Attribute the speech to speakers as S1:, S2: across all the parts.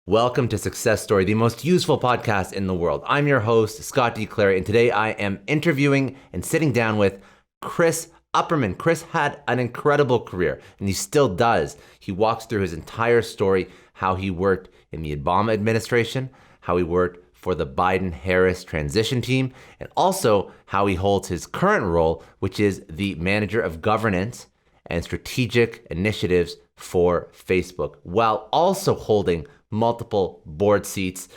S1: Welcome to Success Story, the most useful podcast in the world. I'm your host, Scott D. Clary, and today I am interviewing and sitting down with Chris Upperman. Chris had an incredible career, and he still does. He walks through his entire story, how he worked in the Obama administration, how he worked for the Biden-Harris transition team, and also how he holds his current role, which is the manager of governance and strategic initiatives for Facebook, while also holding multiple board seats,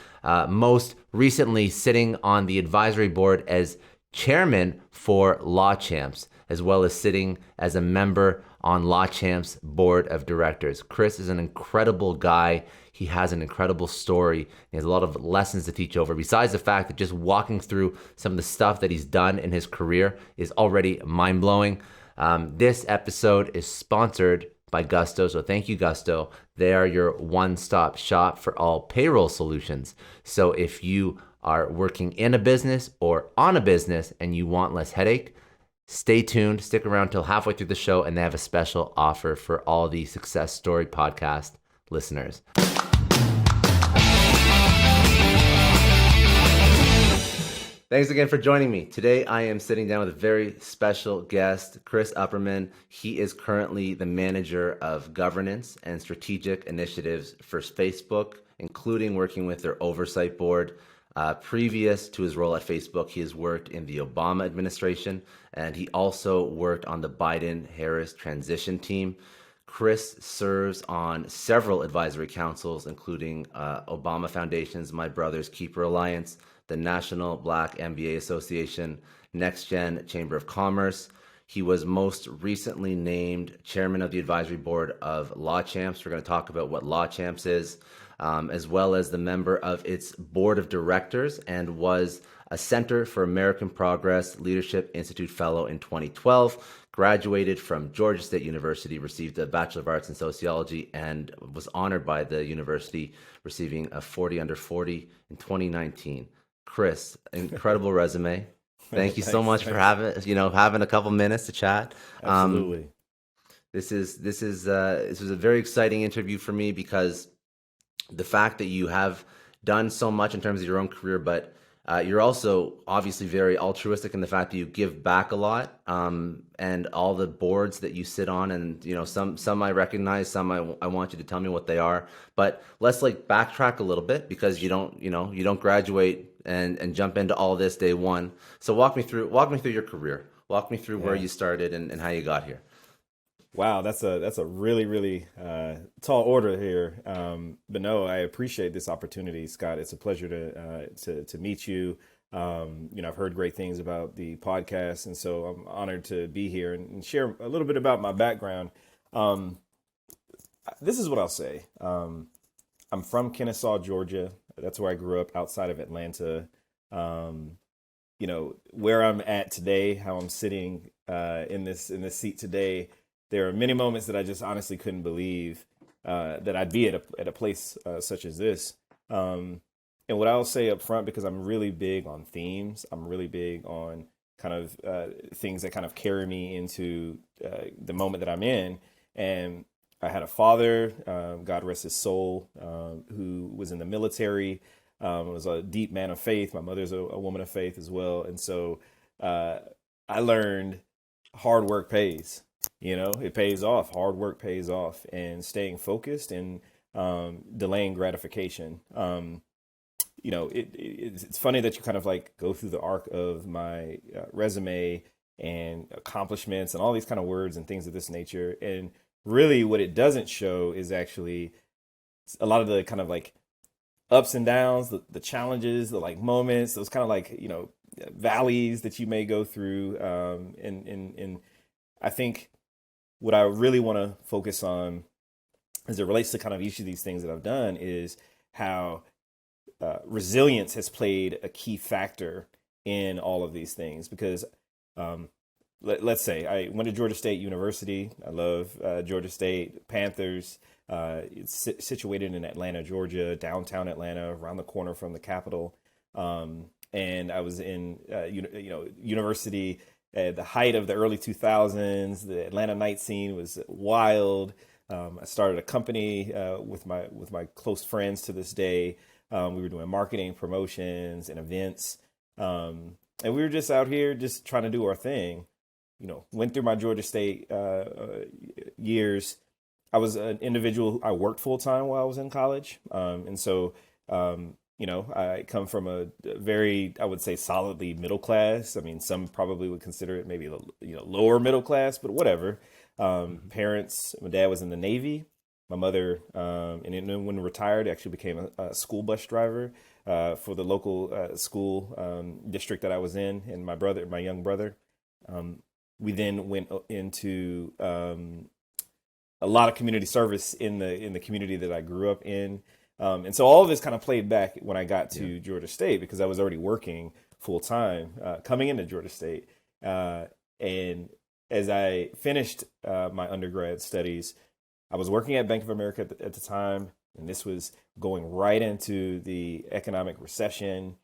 S1: most recently sitting on the advisory board as chairman for Law Champs, as well as sitting as a member on Law Champs' board of directors. Chris is an incredible guy. He has an incredible story. He has a lot of lessons to teach over, besides the fact that just walking through some of the stuff that he's done in his career is already mind-blowing. This episode is sponsored by Gusto, so thank you, Gusto. They are your one-stop shop for all payroll solutions. So if you are working in a business or on a business and you want less headache, stay tuned, stick around till halfway through the show, and they have a special offer for all the Success Story podcast listeners. Thanks again for joining me. Today, I am sitting down with a very special guest, Chris Upperman. He is currently the manager of governance and strategic initiatives for Facebook, including working with their oversight board. Previous to his role at Facebook, he has worked in the Obama administration, and he also worked on the Biden-Harris transition team. Chris serves on several advisory councils, including Obama Foundation's My Brother's Keeper Alliance, the National Black MBA Association, NextGen Chamber of Commerce. He was most recently named chairman of the advisory board of Law Champs. We're going to talk about what Law Champs is, as well as the member of its board of directors, and was a Center for American Progress Leadership Institute Fellow in 2012, graduated from Georgia State University, received a Bachelor of Arts in Sociology, and was honored by the university receiving a 40 under 40 in 2019. Chris, incredible resume. Thank you so much for having a couple minutes to chat.
S2: Absolutely.
S1: This was a very exciting interview for me because the fact that you have done so much in terms of your own career, but you're also obviously very altruistic in the fact that you give back a lot, and all the boards that you sit on, and some I recognize, some I want you to tell me what they are. But let's backtrack a little bit, because you don't graduate and jump into all this day one. So walk me through your career. Walk me through where you started and how you got here.
S2: Wow, that's a really, really tall order here. But no, I appreciate this opportunity, Scott. It's a pleasure to meet you. I've heard great things about the podcast, and so I'm honored to be here and share a little bit about my background. This is what I'll say. I'm from Kennesaw, Georgia. That's where I grew up, outside of Atlanta. Where I'm at today, how I'm sitting in this seat today. There are many moments that I just honestly couldn't believe that I'd be at a place such as this. And what I'll say up front, because I'm really big on themes, I'm really big on kind of things that kind of carry me into the moment that I'm in. And I had a father, God rest his soul, who was in the military, was a deep man of faith. My mother's a woman of faith as well. And so I learned hard work pays. It pays off. Hard work pays off, and staying focused and delaying gratification. It's funny that you kind of go through the arc of my resume and accomplishments and all these kind of words and things of this nature. And really what it doesn't show is actually a lot of the kind of ups and downs, the challenges, the moments, those kind of valleys that you may go through. And I think what I really want to focus on as it relates to kind of each of these things that I've done is how resilience has played a key factor in all of these things. Because let's say I went to Georgia State University. I love Georgia State Panthers. It's situated in Atlanta, Georgia, downtown Atlanta, around the corner from the Capitol. And I was in university at the height of the early 2000s. The Atlanta night scene was wild. I started a company with my close friends to this day. We were doing marketing, promotions, and events, and we were just out here just trying to do our thing. Went through my Georgia State years. I was an individual. I worked full time while I was in college, and so I come from a very, I would say, solidly middle class. I mean, some probably would consider it maybe lower middle class, but whatever. Parents, my dad was in the Navy. My mother, and then when retired, actually became a school bus driver for the local school district that I was in. And my young brother, we then went into a lot of community service in the community that I grew up in. And so all of this kind of played back when I got to Georgia State, because I was already working full time coming into Georgia State. And as I finished my undergrad studies, I was working at Bank of America at the time, and this was going right into the economic recession,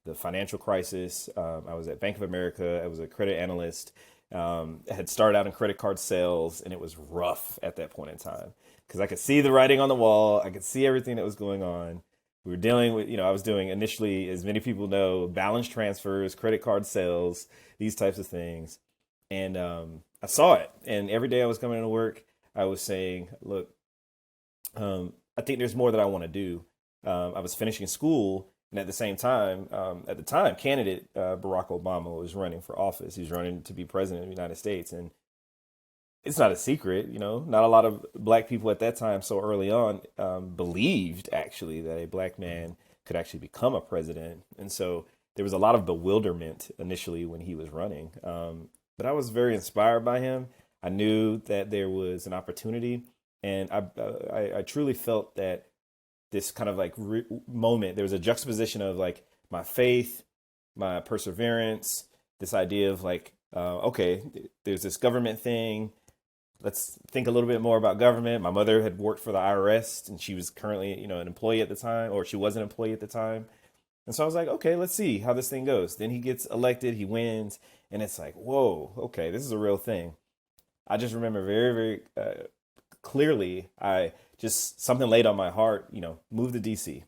S2: the financial crisis. I was at Bank of America. I was a credit analyst. I had started out in credit card sales, and it was rough at that point in time because I could see the writing on the wall. I could see everything that was going on. We were dealing with, I was doing initially, as many people know, balance transfers, credit card sales, these types of things. And I saw it. And every day I was coming into work, I was saying, look, I think there's more that I want to do. I was finishing school. And at the same time, candidate Barack Obama was running for office. He was running to be president of the United States. And it's not a secret, not a lot of black people at that time so early on believed actually that a black man could actually become a president. And so there was a lot of bewilderment initially when he was running. But I was very inspired by him. I knew that there was an opportunity, and I truly felt that this kind of like moment, there was a juxtaposition of like my faith, my perseverance, this idea of like, okay, there's this government thing. Let's think a little bit more about government. My mother had worked for the IRS, and she was currently, an employee at the time, or she was an employee at the time. And so I was like, okay, let's see how this thing goes. Then he gets elected, he wins, and it's like, whoa, okay, this is a real thing. I just remember very, very clearly, something laid on my heart, move to DC,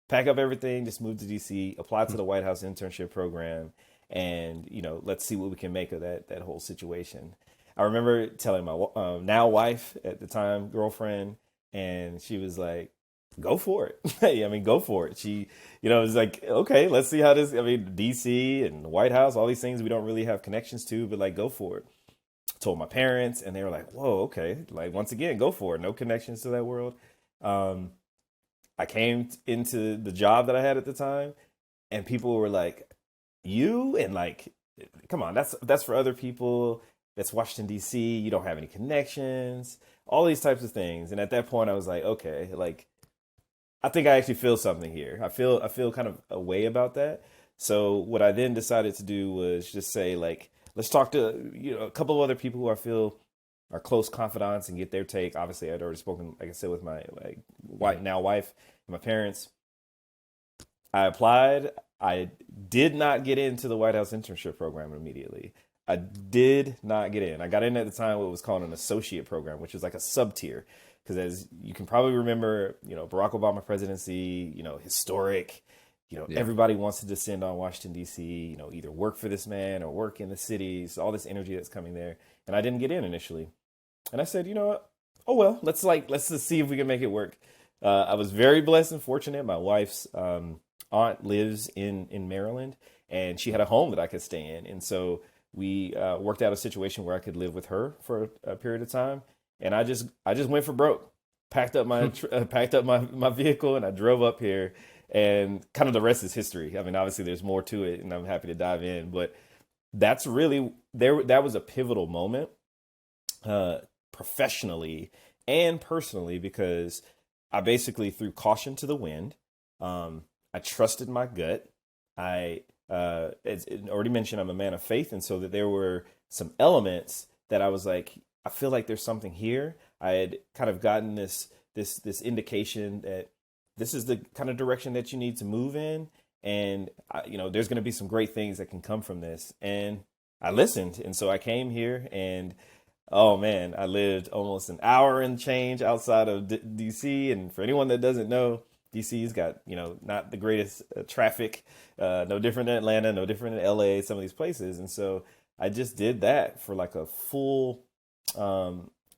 S2: pack up everything, just move to DC, apply to the White House internship program, and, let's see what we can make of that whole situation. I remember telling my now wife at the time, girlfriend, and she was like, go for it. I mean, go for it. She, was like, okay, let's see how this, DC and the White House, all these things we don't really have connections to, but like, go for it. Told my parents, and they were like, whoa, okay. Like, once again, go for it. No connections to that world. I came into the job that I had at the time, and people were like, you? And like, come on, that's for other people. That's Washington, D.C. You don't have any connections, all these types of things. And at that point, I was like, okay, like, I think I actually feel something here. I feel kind of a way about that. So what I then decided to do was just say, like, let's talk to a couple of other people who I feel are close confidants and get their take. Obviously, I'd already spoken, like I said, with my now wife and my parents. I applied. I did not get into the White House internship program immediately. I did not get in. I got in at the time what was called an associate program, which is like a sub-tier. Because as you can probably remember, Barack Obama presidency, historic, everybody wants to descend on Washington, D.C., either work for this man or work in the cities, all this energy that's coming there. And I didn't get in initially. And I said, you know what? Oh, well, let's just see if we can make it work. I was very blessed and fortunate. My wife's aunt lives in Maryland, and she had a home that I could stay in. And so we worked out a situation where I could live with her for a period of time. And I just went for broke, packed up my vehicle, and I drove up here, and kind of the rest is history. I mean, obviously there's more to it, and I'm happy to dive in, but that's really that was a pivotal moment, professionally and personally, because I basically threw caution to the wind. I trusted my gut. As already mentioned, I'm a man of faith, and so that there were some elements that I was like, I feel like there's something here. I had kind of gotten this indication that this is the kind of direction that you need to move in. And, there's going to be some great things that can come from this. And I listened. And so I came here, and Oh man, I lived almost an hour and change outside of DC, and for anyone that doesn't know, DC's got, not the greatest traffic, no different than Atlanta, no different than LA, some of these places. And so I just did that for like a full,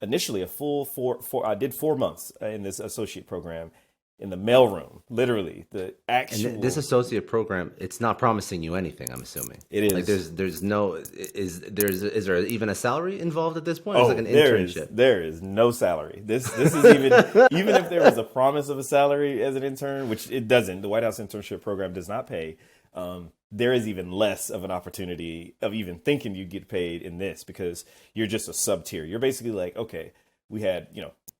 S2: initially a full I did 4 months in this associate program in the mailroom, literally the
S1: And this
S2: actual.
S1: associate program, it's not promising you anything, I'm assuming.
S2: It
S1: Like
S2: is.
S1: there's no is there even a salary involved at this point? It's like
S2: Oh,
S1: an
S2: there is
S1: internship.
S2: there is no salary. This is even if there was a promise of a salary as an intern, which it doesn't. The White House internship program does not pay. There is even less of an opportunity of even thinking you get paid in this because you're just a sub tier. You're basically like, okay, we had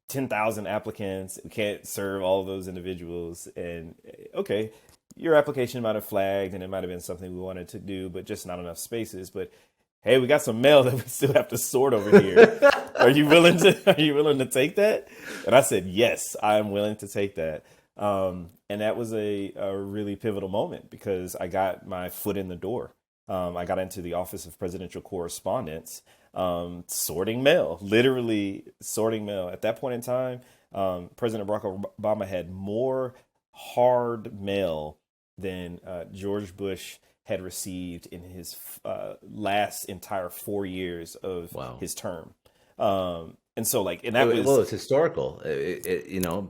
S2: 10,000 applicants. We can't serve all of those individuals, and okay, your application might have flagged and it might have been something we wanted to do, but just not enough spaces. But hey, we got some mail that we still have to sort over here. Are you willing to take that? And I said, yes, I'm willing to take that. And that was a really pivotal moment because I got my foot in the door. I got into the Office of Presidential Correspondence, sorting mail, literally sorting mail. At that point in time, President Barack Obama had more hard mail than George Bush had received in his last entire 4 years of
S1: Wow.
S2: his term. And so like, and that
S1: Well,
S2: was,
S1: it's historical.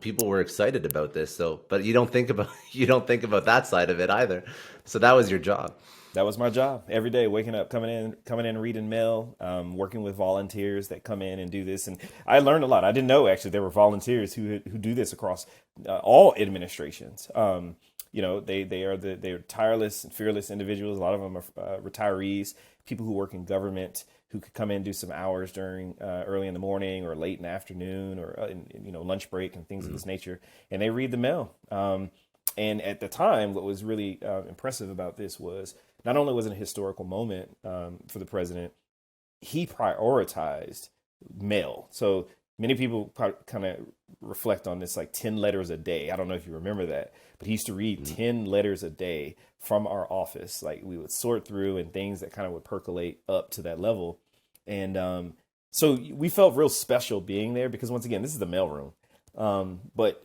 S1: People were excited about this. So, but you don't think about you don't think about that side of it either. So that was your job.
S2: that was my job every day, waking up, coming in, reading mail, working with volunteers that come in and do this. And I learned a lot. I didn't know actually there were volunteers who do this across all administrations. They're tireless and fearless individuals. A lot of them are retirees, people who work in government who could come in and do some hours during early in the morning or late in the afternoon or lunch break and things of this nature, and they read the mail. And at the time, what was really impressive about this was not only was it a historical moment for the president, he prioritized mail. So many people kind of reflect on this like 10 letters a day. I don't know if you remember that, but he used to read 10 letters a day from our office. Like we would sort through and things that kind of would percolate up to that level. And so we felt real special being there because once again, this is the mailroom. But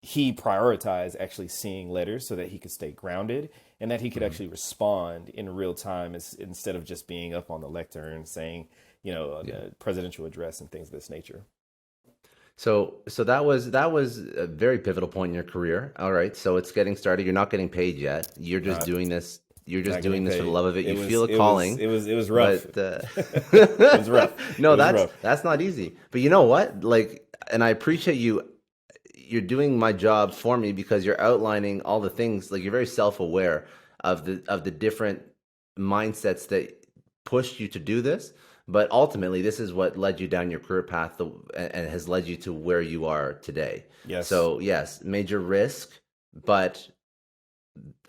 S2: he prioritized actually seeing letters so that he could stay grounded and that he could actually respond in real time instead of just being up on the lectern saying, a presidential address and things of this nature.
S1: So that was a very pivotal point in your career. All right. So it's getting started. You're not getting paid yet. You're just
S2: Not
S1: doing this. You're just
S2: not
S1: doing
S2: getting
S1: this for the
S2: paid.
S1: love of it.
S2: It
S1: You
S2: was
S1: feel a
S2: it was
S1: calling,
S2: it was rough.
S1: but
S2: It was rough. It
S1: no,
S2: was
S1: that's
S2: rough.
S1: that's not easy. But you know what? Like, and I appreciate you. You're doing my job for me because you're outlining all the things. Like you're very self-aware of the different mindsets that pushed you to do this. But ultimately, this is what led you down your career path and has led you to where you are today.
S2: Yes.
S1: So yes, major risk, but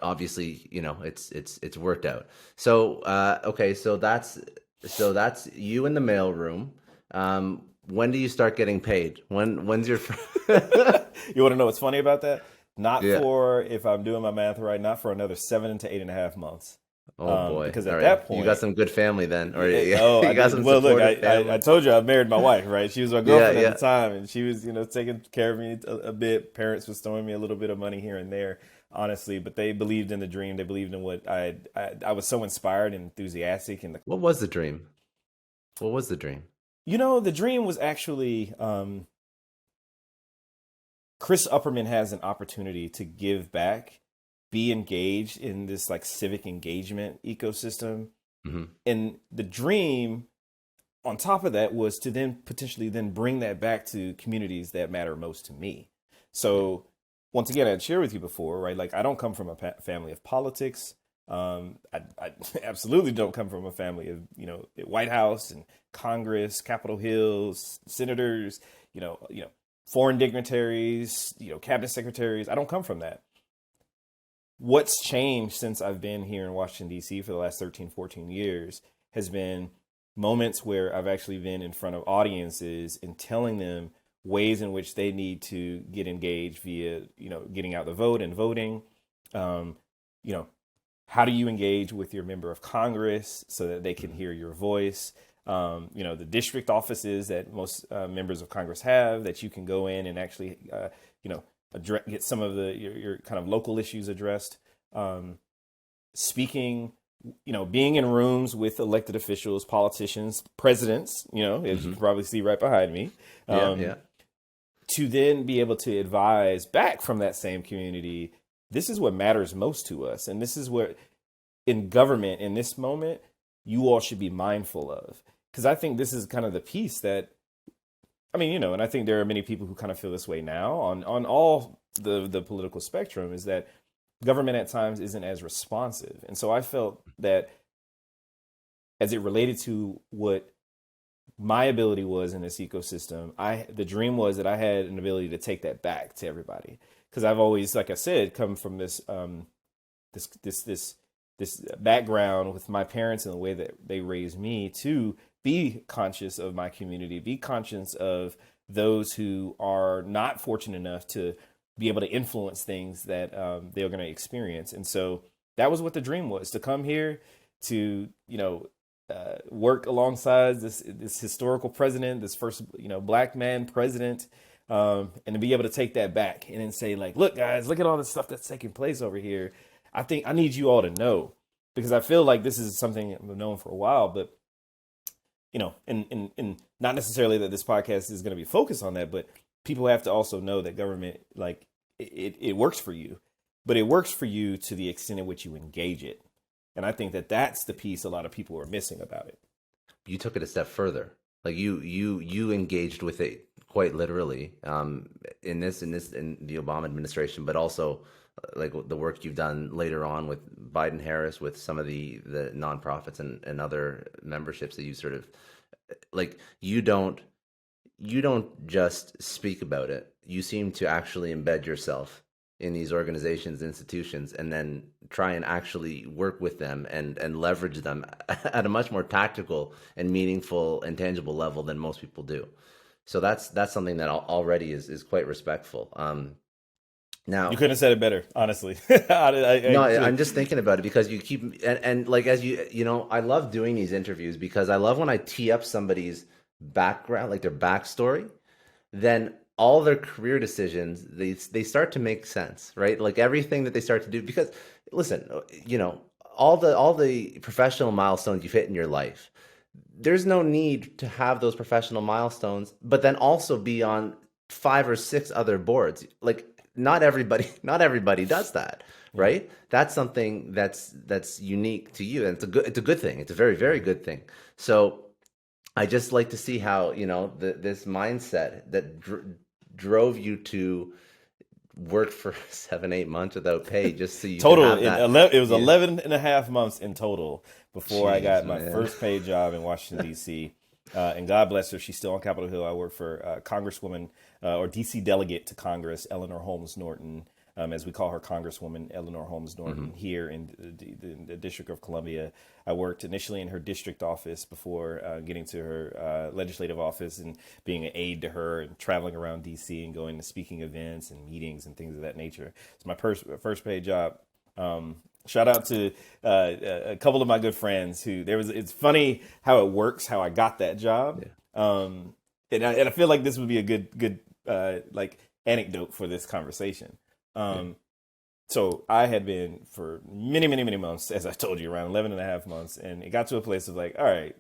S1: obviously, it's worked out. So okay, so that's you in the mailroom. When do you start getting paid? When's your
S2: You want to know what's funny about that? Not
S1: yeah?
S2: for, if I'm doing my math right, not for another 7 to 8.5 months.
S1: Oh boy!
S2: Because
S1: All
S2: at
S1: right,
S2: that
S1: you got
S2: point,
S1: some good family then, or
S2: I
S1: you got
S2: did.
S1: some
S2: Well, look,
S1: supportive
S2: I
S1: family.
S2: told you I married my wife, right? She was my
S1: Yeah,
S2: girlfriend at
S1: yeah.
S2: the time, and she was, taking care of me a bit. Parents was throwing me a little bit of money here and there, honestly, but they believed in the dream. They believed in what I was so inspired and enthusiastic, and
S1: What was the dream? What was the dream?
S2: the dream was actually Chris Upperman has an opportunity to give back, be engaged in this like civic engagement ecosystem.
S1: Hmm.
S2: And the dream on top of that was to then potentially then bring that back to communities that matter most to me. So once again, I'd shared with you before, right? Like I don't come from a family of politics. I absolutely don't come from a family of, White House and Congress, Capitol Hills, senators, foreign dignitaries, cabinet secretaries. I don't come from that. What's changed since I've been here in Washington, D.C. for the last 13, 14 years has been moments where I've actually been in front of audiences and telling them ways in which they need to get engaged via, getting out the vote and voting. Um, you know, how do you engage with your member of Congress so that they can hear your voice? The district offices that most members of Congress have, that you can go in and actually, get some of your kind of local issues addressed. Speaking, being in rooms with elected officials, politicians, presidents, as you can probably see right behind me. To then be able to advise back from that same community, this is what matters most to us. And this is what in government in this moment, you all should be mindful of. Because I think this is kind of the piece that, and I think there are many people who kind of feel this way now on all the political spectrum, is that government at times isn't as responsive. And so I felt that as it related to what my ability was in this ecosystem, the dream was that I had an ability to take that back to everybody. Because I've always, like I said, come from this background with my parents and the way that they raised me to be conscious of my community, be conscious of those who are not fortunate enough to be able to influence things that they're going to experience. And so that was what the dream was, to come here to, work alongside this historical president, this first, Black man president, and to be able to take that back and then say, like, look, guys, look at all the stuff that's taking place over here. I need you all to know, because I feel like this is something I've known for a while, but, and not necessarily that this podcast is going to be focused on that, but people have to also know that government, like, it works for you, but it works for you to the extent in which you engage it. And I think that that's the piece a lot of people are missing about it.
S1: You took it a step further. Like you engaged with it quite literally in the Obama administration, but also like the work you've done later on with Biden Harris, with some of the nonprofits and other memberships that you sort of like. You don't just speak about it. You seem to actually embed yourself in these organizations, institutions, and then try and actually work with them and leverage them at a much more tactical and meaningful and tangible level than most people do. So that's something that already is quite respectful. Now,
S2: you couldn't have said it better, honestly.
S1: I'm just thinking about it because you keep and like, as I love doing these interviews because I love when I tee up somebody's background, like their backstory, then all their career decisions, they start to make sense, right? Like everything that they start to do, because listen, all the professional milestones you've hit in your life, there's no need to have those professional milestones, but then also be on 5 or 6 other boards. Like not everybody does that, right? That's something that's unique to you, and it's a good thing. It's a very, very good thing. So I just like to see how, this mindset that drove you to work for 7-8 months without pay just so you
S2: total
S1: can have that.
S2: It was 11 and a half months in total before I got my first paid job in Washington DC. And God bless her, she's still on Capitol Hill. I work for Congresswoman or DC delegate to Congress, Eleanor Holmes Norton, as we call her, Congresswoman Eleanor Holmes Norton, here in the District of Columbia. I worked initially in her district office before getting to her legislative office and being an aide to her and traveling around DC and going to speaking events and meetings and things of that nature. It's my first paid job. Shout out to a couple of my good friends it's funny how it works, how I got that job. Yeah. And I feel like this would be a good like anecdote for this conversation. So I had been for many, many, many months, as I told you, around 11 and a half months. And it got to a place of like, all right,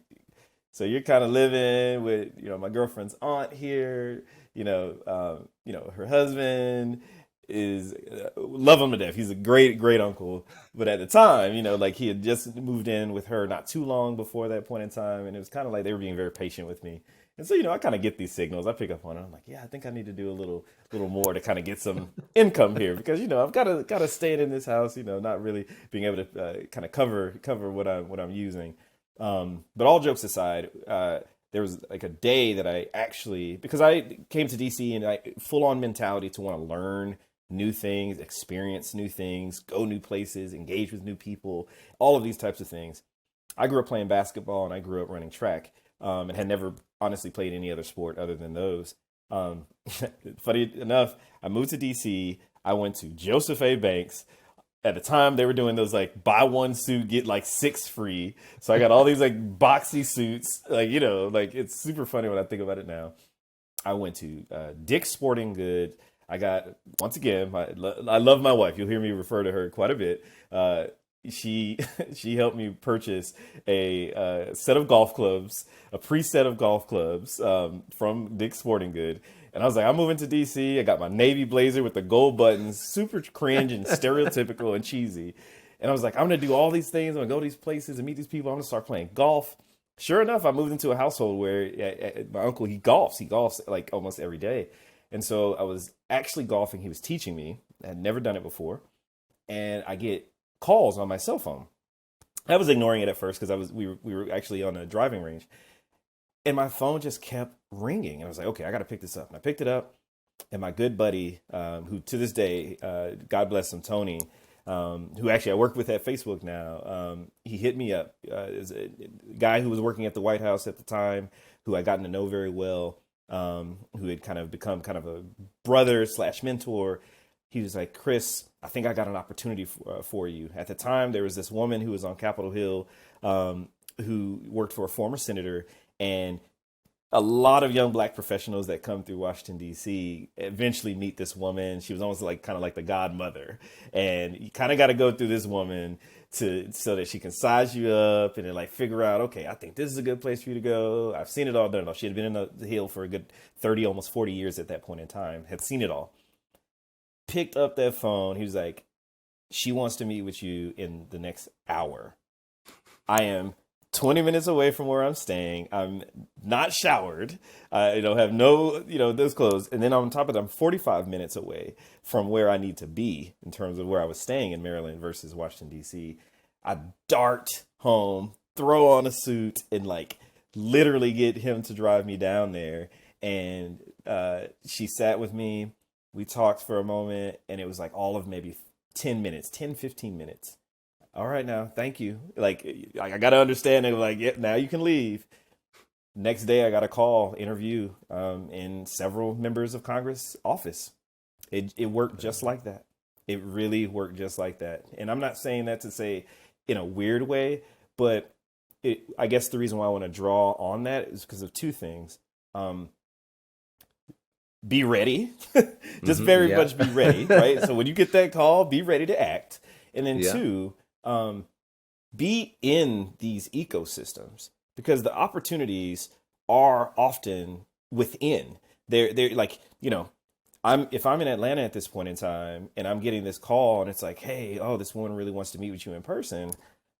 S2: so you're kind of living with, my girlfriend's aunt here, her husband is love him to death. He's a great, great uncle. But at the time, like he had just moved in with her not too long before that point in time. And it was kind of like they were being very patient with me. And so, I kind of get these signals. I pick up on it. I'm like, yeah, I think I need to do a little more to kind of get some income here because, I've got to stay in this house, not really being able to kind of cover what I'm using. But all jokes aside, there was like a day that I actually, because I came to DC and I full on mentality to want to learn new things, experience new things, go new places, engage with new people, all of these types of things. I grew up playing basketball and I grew up running track. And had never honestly played any other sport other than those. Funny enough, I moved to DC. I went to Joseph A. Banks, At the time, they were doing those like buy one suit get like six free. So I got all these like boxy suits, like like it's super funny when I think about it now. I went to Dick's Sporting Goods. I got, once again, I love my wife. You'll hear me refer to her quite a bit. She she helped me purchase a set of golf clubs, a preset of golf clubs from Dick's Sporting Goods. And I was like, I'm moving to DC. I got my navy blazer with the gold buttons, super cringe and stereotypical and cheesy. And I was like, I'm going to do all these things. I'm going to go to these places and meet these people. I'm going to start playing golf. Sure enough, I moved into a household where my uncle, he golfs like almost every day. And so I was actually golfing. He was teaching me. I had never done it before. And I get calls on my cell phone. I was ignoring it at first because we were actually on a driving range. And my phone just kept ringing. And I was like, okay, I got to pick this up. And I picked it up. And my good buddy, who to this day, God bless him, Tony, who actually I work with at Facebook now, he hit me up. As a guy who was working at the White House at the time, who I gotten to know very well, who had kind of become kind of a brother / mentor. He was like, Chris, I think I got an opportunity for you. At the time, there was this woman who was on Capitol Hill who worked for a former senator, and a lot of young Black professionals that come through Washington, D.C. eventually meet this woman. She was almost like kind of like the godmother. And you kind of got to go through this woman so that she can size you up and then like figure out, okay, I think this is a good place for you to go. I've seen it all. No, she had been in the Hill for a good 30, almost 40 years at that point in time, had seen it all. Picked up that phone. He was like, she wants to meet with you in the next hour. I am 20 minutes away from where I'm staying. I'm not showered. I have no, those clothes. And then on top of that, I'm 45 minutes away from where I need to be in terms of where I was staying in Maryland versus Washington, D.C. I dart home, throw on a suit, and like literally get him to drive me down there. And she sat with me. We talked for a moment, and it was like all of maybe 10 minutes, 10, 15 minutes. All right, now, thank you. Like I got to understand it. Like, yeah, now you can leave. Next day, I got a call, interview in several members of Congress office. It worked just like that. It really worked just like that. And I'm not saying that to say in a weird way, but I guess the reason why I want to draw on that is because of two things. Be ready, just very much be ready, right? So when you get that call, be ready to act. And then two, be in these ecosystems because the opportunities are often within. They're like, if I'm in Atlanta at this point in time and I'm getting this call and it's like, hey, this woman really wants to meet with you in person.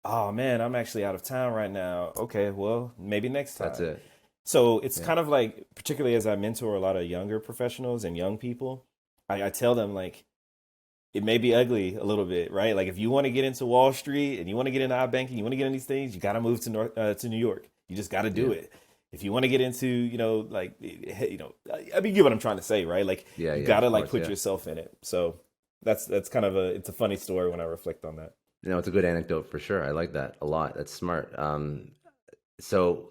S2: Oh man, I'm actually out of town right now. Okay, well, maybe next time.
S1: That's it.
S2: So it's kind of like, particularly as I mentor a lot of younger professionals and young people, I tell them like, it may be ugly a little bit, right? Like if you want to get into Wall Street and you want to get into iBanking, you want to get in these things, you got to move to New York. You just got to do it. If you want to get into, I mean, you get what I'm trying to say, right? Like you got to like put yourself in it. So that's kind of it's a funny story when I reflect on that.
S1: It's a good anecdote for sure. I like that a lot. That's smart. So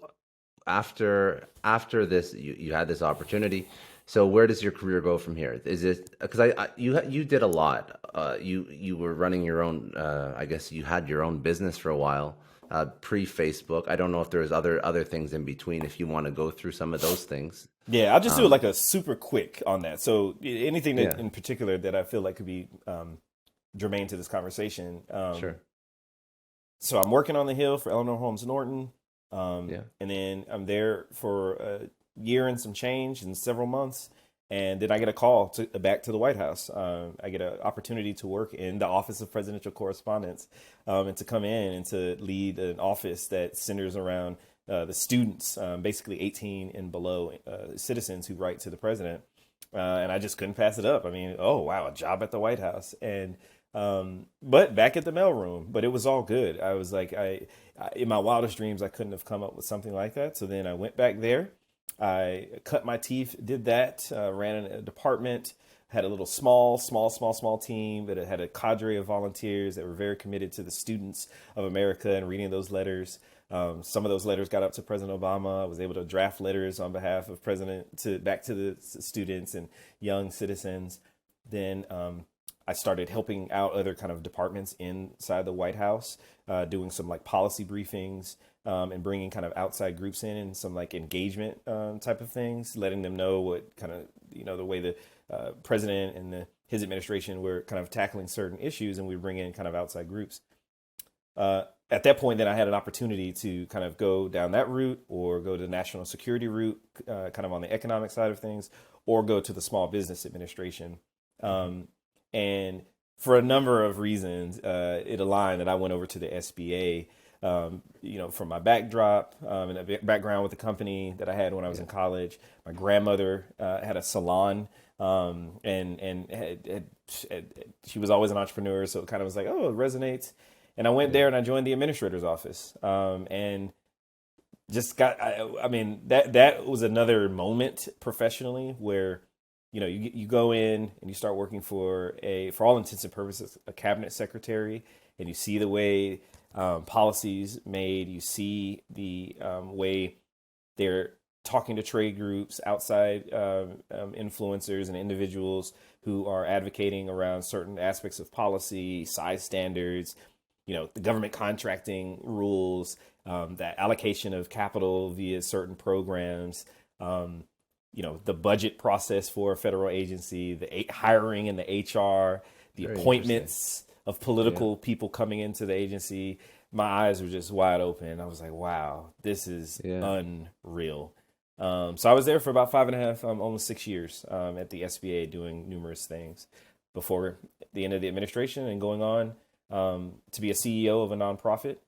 S1: after this, you had this opportunity. So where does your career go from here? Is it because you did a lot? You were running your own. I guess you had your own business for a while, pre-Facebook. I don't know if there's other things in between. If you want to go through some of those things.
S2: Yeah, I'll just do like a super quick on that. So anything that in particular that I feel like could be germane to this conversation.
S1: Sure.
S2: So I'm working on the Hill for Eleanor Holmes Norton. And then I'm there for a year and some change in several months. And then I get a call back to the White House. I get an opportunity to work in the Office of Presidential Correspondence and to come in and to lead an office that centers around the students, basically 18 and below citizens who write to the president. And I just couldn't pass it up. I mean, oh, wow, a job at the White House. And but back at the mailroom, but it was all good. I was like, I in my wildest dreams, I couldn't have come up with something like that. So then I went back there. I cut my teeth, did that, ran a department, had a little small team, but it had a cadre of volunteers that were very committed to the students of America and reading those letters. Some of those letters got up to President Obama. I was able to draft letters on behalf of back to the students and young citizens. Then I started helping out other kind of departments inside the White House, doing some like policy briefings, and bringing kind of outside groups in and some like engagement type of things, letting them know what kind of, the way the president and his administration were kind of tackling certain issues, and we bring in kind of outside groups. At that point, then I had an opportunity to kind of go down that route or go to the national security route, kind of on the economic side of things, or go to the Small Business Administration. And for a number of reasons, it aligned that I went over to the SBA, from my backdrop and a background with the company that I had when I was in college. My grandmother had a salon, and she was always an entrepreneur, so it kind of was like, oh, it resonates. And I went there and I joined the administrator's office, and just that was another moment professionally where, you go in and you start working for all intents and purposes, a cabinet secretary, and you see the way policies made, you see the way they're talking to trade groups, outside influencers and individuals who are advocating around certain aspects of policy, size standards, the government contracting rules, that allocation of capital via certain programs, the budget process for a federal agency, the hiring and the HR, the Very appointments of political people coming into the agency. My eyes were just wide open. I was like, wow, this is unreal. So I was there for about 5.5, almost 6 years at the SBA doing numerous things before the end of the administration and going on to be a CEO of a nonprofit,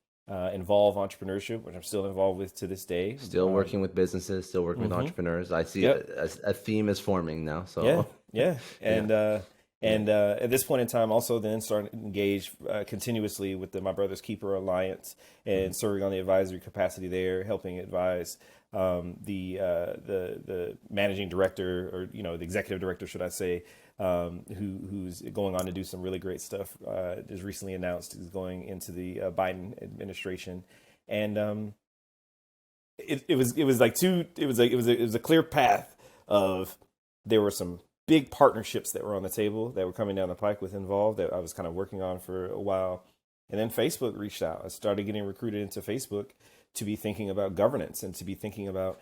S2: involve entrepreneurship, which I'm still involved with to this day.
S1: Still working with businesses, still working with entrepreneurs. I see a theme is forming now. So
S2: and at this point in time, also then starting to engage continuously with the My Brother's Keeper Alliance and serving on the advisory capacity there, helping advise the managing director, or the executive director, should I say, who's going on to do some really great stuff. Just recently announced is going into the Biden administration, and it was a clear path of, there were some big partnerships that were on the table that were coming down the pike with Involved that I was kind of working on for a while, and then Facebook reached out. I started getting recruited into Facebook to be thinking about governance and to be thinking about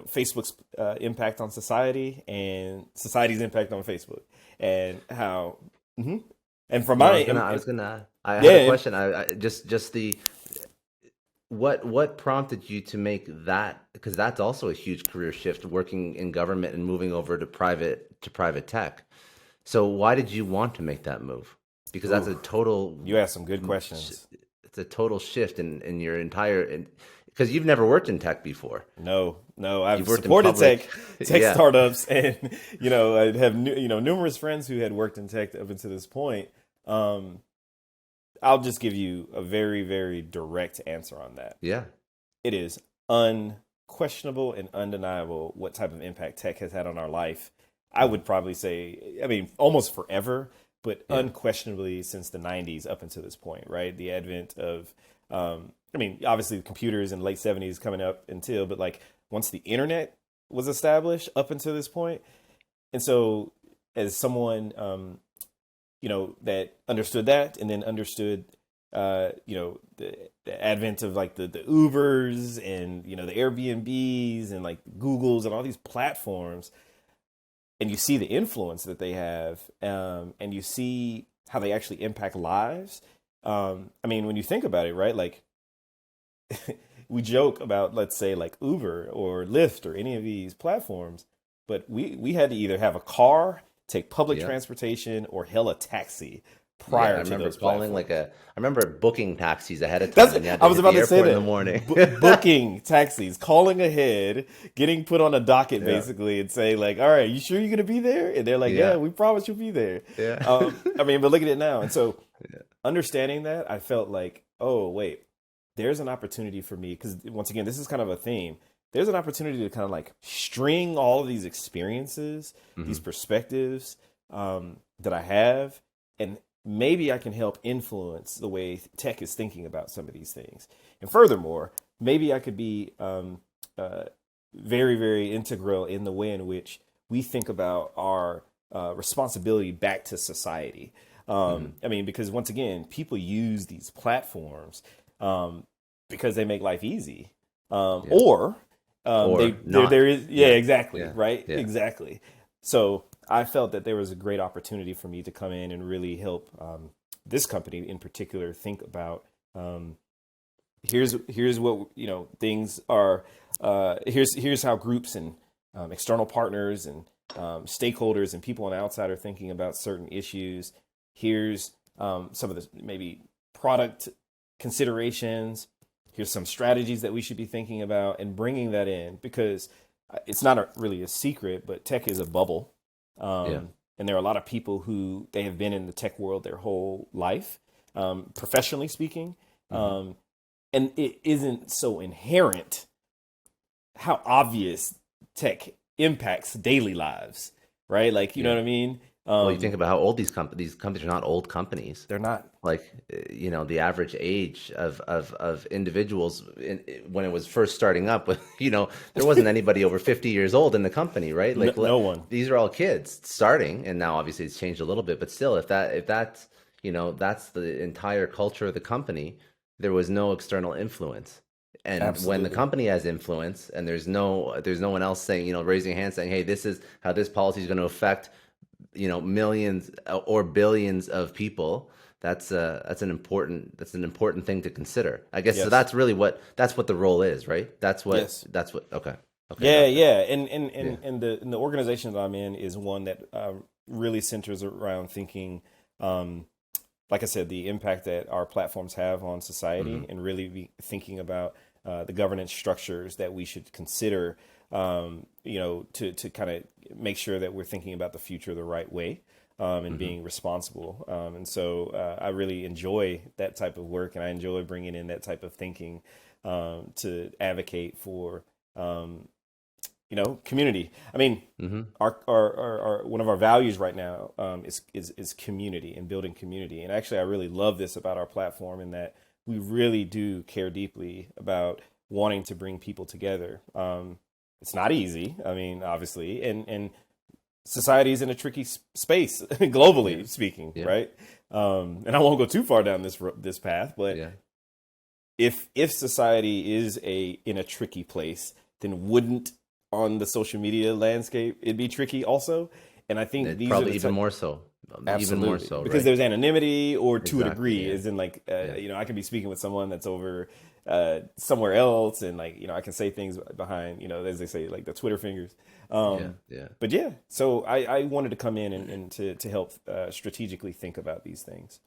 S2: Facebook's impact on society and society's impact on Facebook, and how. And from my,
S1: I had a question. What prompted you to make that? Because that's also a huge career shift, working in government and moving over to private tech. So why did you want to make that move? Because that's a total.
S2: You asked some good questions.
S1: It's a total shift in your entire. Because you've never worked in tech before.
S2: No, I've supported tech startups, and I have numerous friends who had worked in tech up until this point. I'll just give you a very, very direct answer on that.
S1: Yeah,
S2: it is unquestionable and undeniable what type of impact tech has had on our life. I would probably say, almost forever, but unquestionably since the 90s up until this point, right? The advent of obviously the computers in the late 70s coming up until, but like once the internet was established up until this point. And so as someone, that understood that, and then understood, the advent of like the Ubers and, the Airbnbs and like Googles and all these platforms, and you see the influence that they have, and you see how they actually impact lives. When you think about it, right? Like, we joke about, let's say, like Uber or Lyft or any of these platforms, but we had to either have a car, take public transportation, or hail a taxi prior to those platforms.
S1: I remember booking taxis ahead of time.
S2: I was about to say that.
S1: In the morning.
S2: Booking taxis, calling ahead, getting put on a docket basically, and say like, all right, you sure you're going to be there? And they're like, yeah, we promise you'll be there. Yeah. But look at it now. And so understanding that, I felt like, oh, wait, there's an opportunity for me. Because once again, this is kind of a theme. There's an opportunity to kind of like string all of these experiences, these perspectives that I have, and maybe I can help influence the way tech is thinking about some of these things. And furthermore, maybe I could be very, very integral in the way in which we think about our responsibility back to society. I mean, because once again, people use these platforms because they make life easy,
S1: Yeah. Or not.
S2: there is, yeah,
S1: Yeah.
S2: exactly,
S1: Yeah.
S2: right,
S1: Yeah.
S2: exactly. So I felt that there was a great opportunity for me to come in and really help this company in particular think about here's what things are. Here's how groups and external partners and stakeholders and people on the outside are thinking about certain issues. Here's some of the maybe product considerations. Here's some strategies that we should be thinking about, and bringing that in, because it's not really a secret, but tech is a bubble.
S1: Yeah.
S2: And there are a lot of people who they have been in the tech world their whole life, professionally speaking. And it isn't so inherent how obvious tech impacts daily lives, right? Like, you know
S1: Yeah.
S2: what I mean?
S1: Well, you think about how old these companies are not old companies.
S2: They're not.
S1: Like, the average age of individuals when it was first starting up, there wasn't anybody over 50 years old in the company, right? Like,
S2: No one.
S1: these are all kids starting, and now obviously it's changed a little bit, but still, if that's the entire culture of the company, there was no external influence. And when the
S2: Absolutely.
S1: company has influence, and there's no one else saying, raising a hand saying, hey, this is how this policy is going to affect millions or billions of people, that's an important thing to consider, I guess. So
S2: Yes.
S1: that's what the role is, right?
S2: Yes.
S1: Okay.
S2: Yeah,
S1: Gotcha.
S2: yeah, and and
S1: Yeah.
S2: and and the organization that I'm in is one that really centers around thinking, like I said, the impact that our platforms have on society, and really be thinking about the governance structures that we should consider, to kind of make sure that we're thinking about the future the right way, and being responsible. And so I really enjoy that type of work, and I enjoy bringing in that type of thinking to advocate for. Community. I mean, our one of our values right now is community and building community. And actually, I really love this about our platform, in that we really do care deeply about wanting to bring people together. It's not easy. I mean, obviously, and society is in a tricky space globally speaking,
S1: Yeah.
S2: right? And I won't go too far down this path, but
S1: Yeah.
S2: if society is in a tricky place, then wouldn't on the social media landscape it'd be tricky also? And I think these
S1: Probably
S2: are the
S1: even more so. Even more so,
S2: because
S1: right?
S2: there's anonymity, or to a
S1: Exactly.
S2: degree,
S1: Yeah.
S2: as in like
S1: Yeah.
S2: I can be speaking with someone that's over somewhere else, and like I can say things behind, as they say, like the Twitter fingers.
S1: Yeah.
S2: um
S1: Yeah.
S2: but yeah, so I wanted to come in and to help strategically think about these things.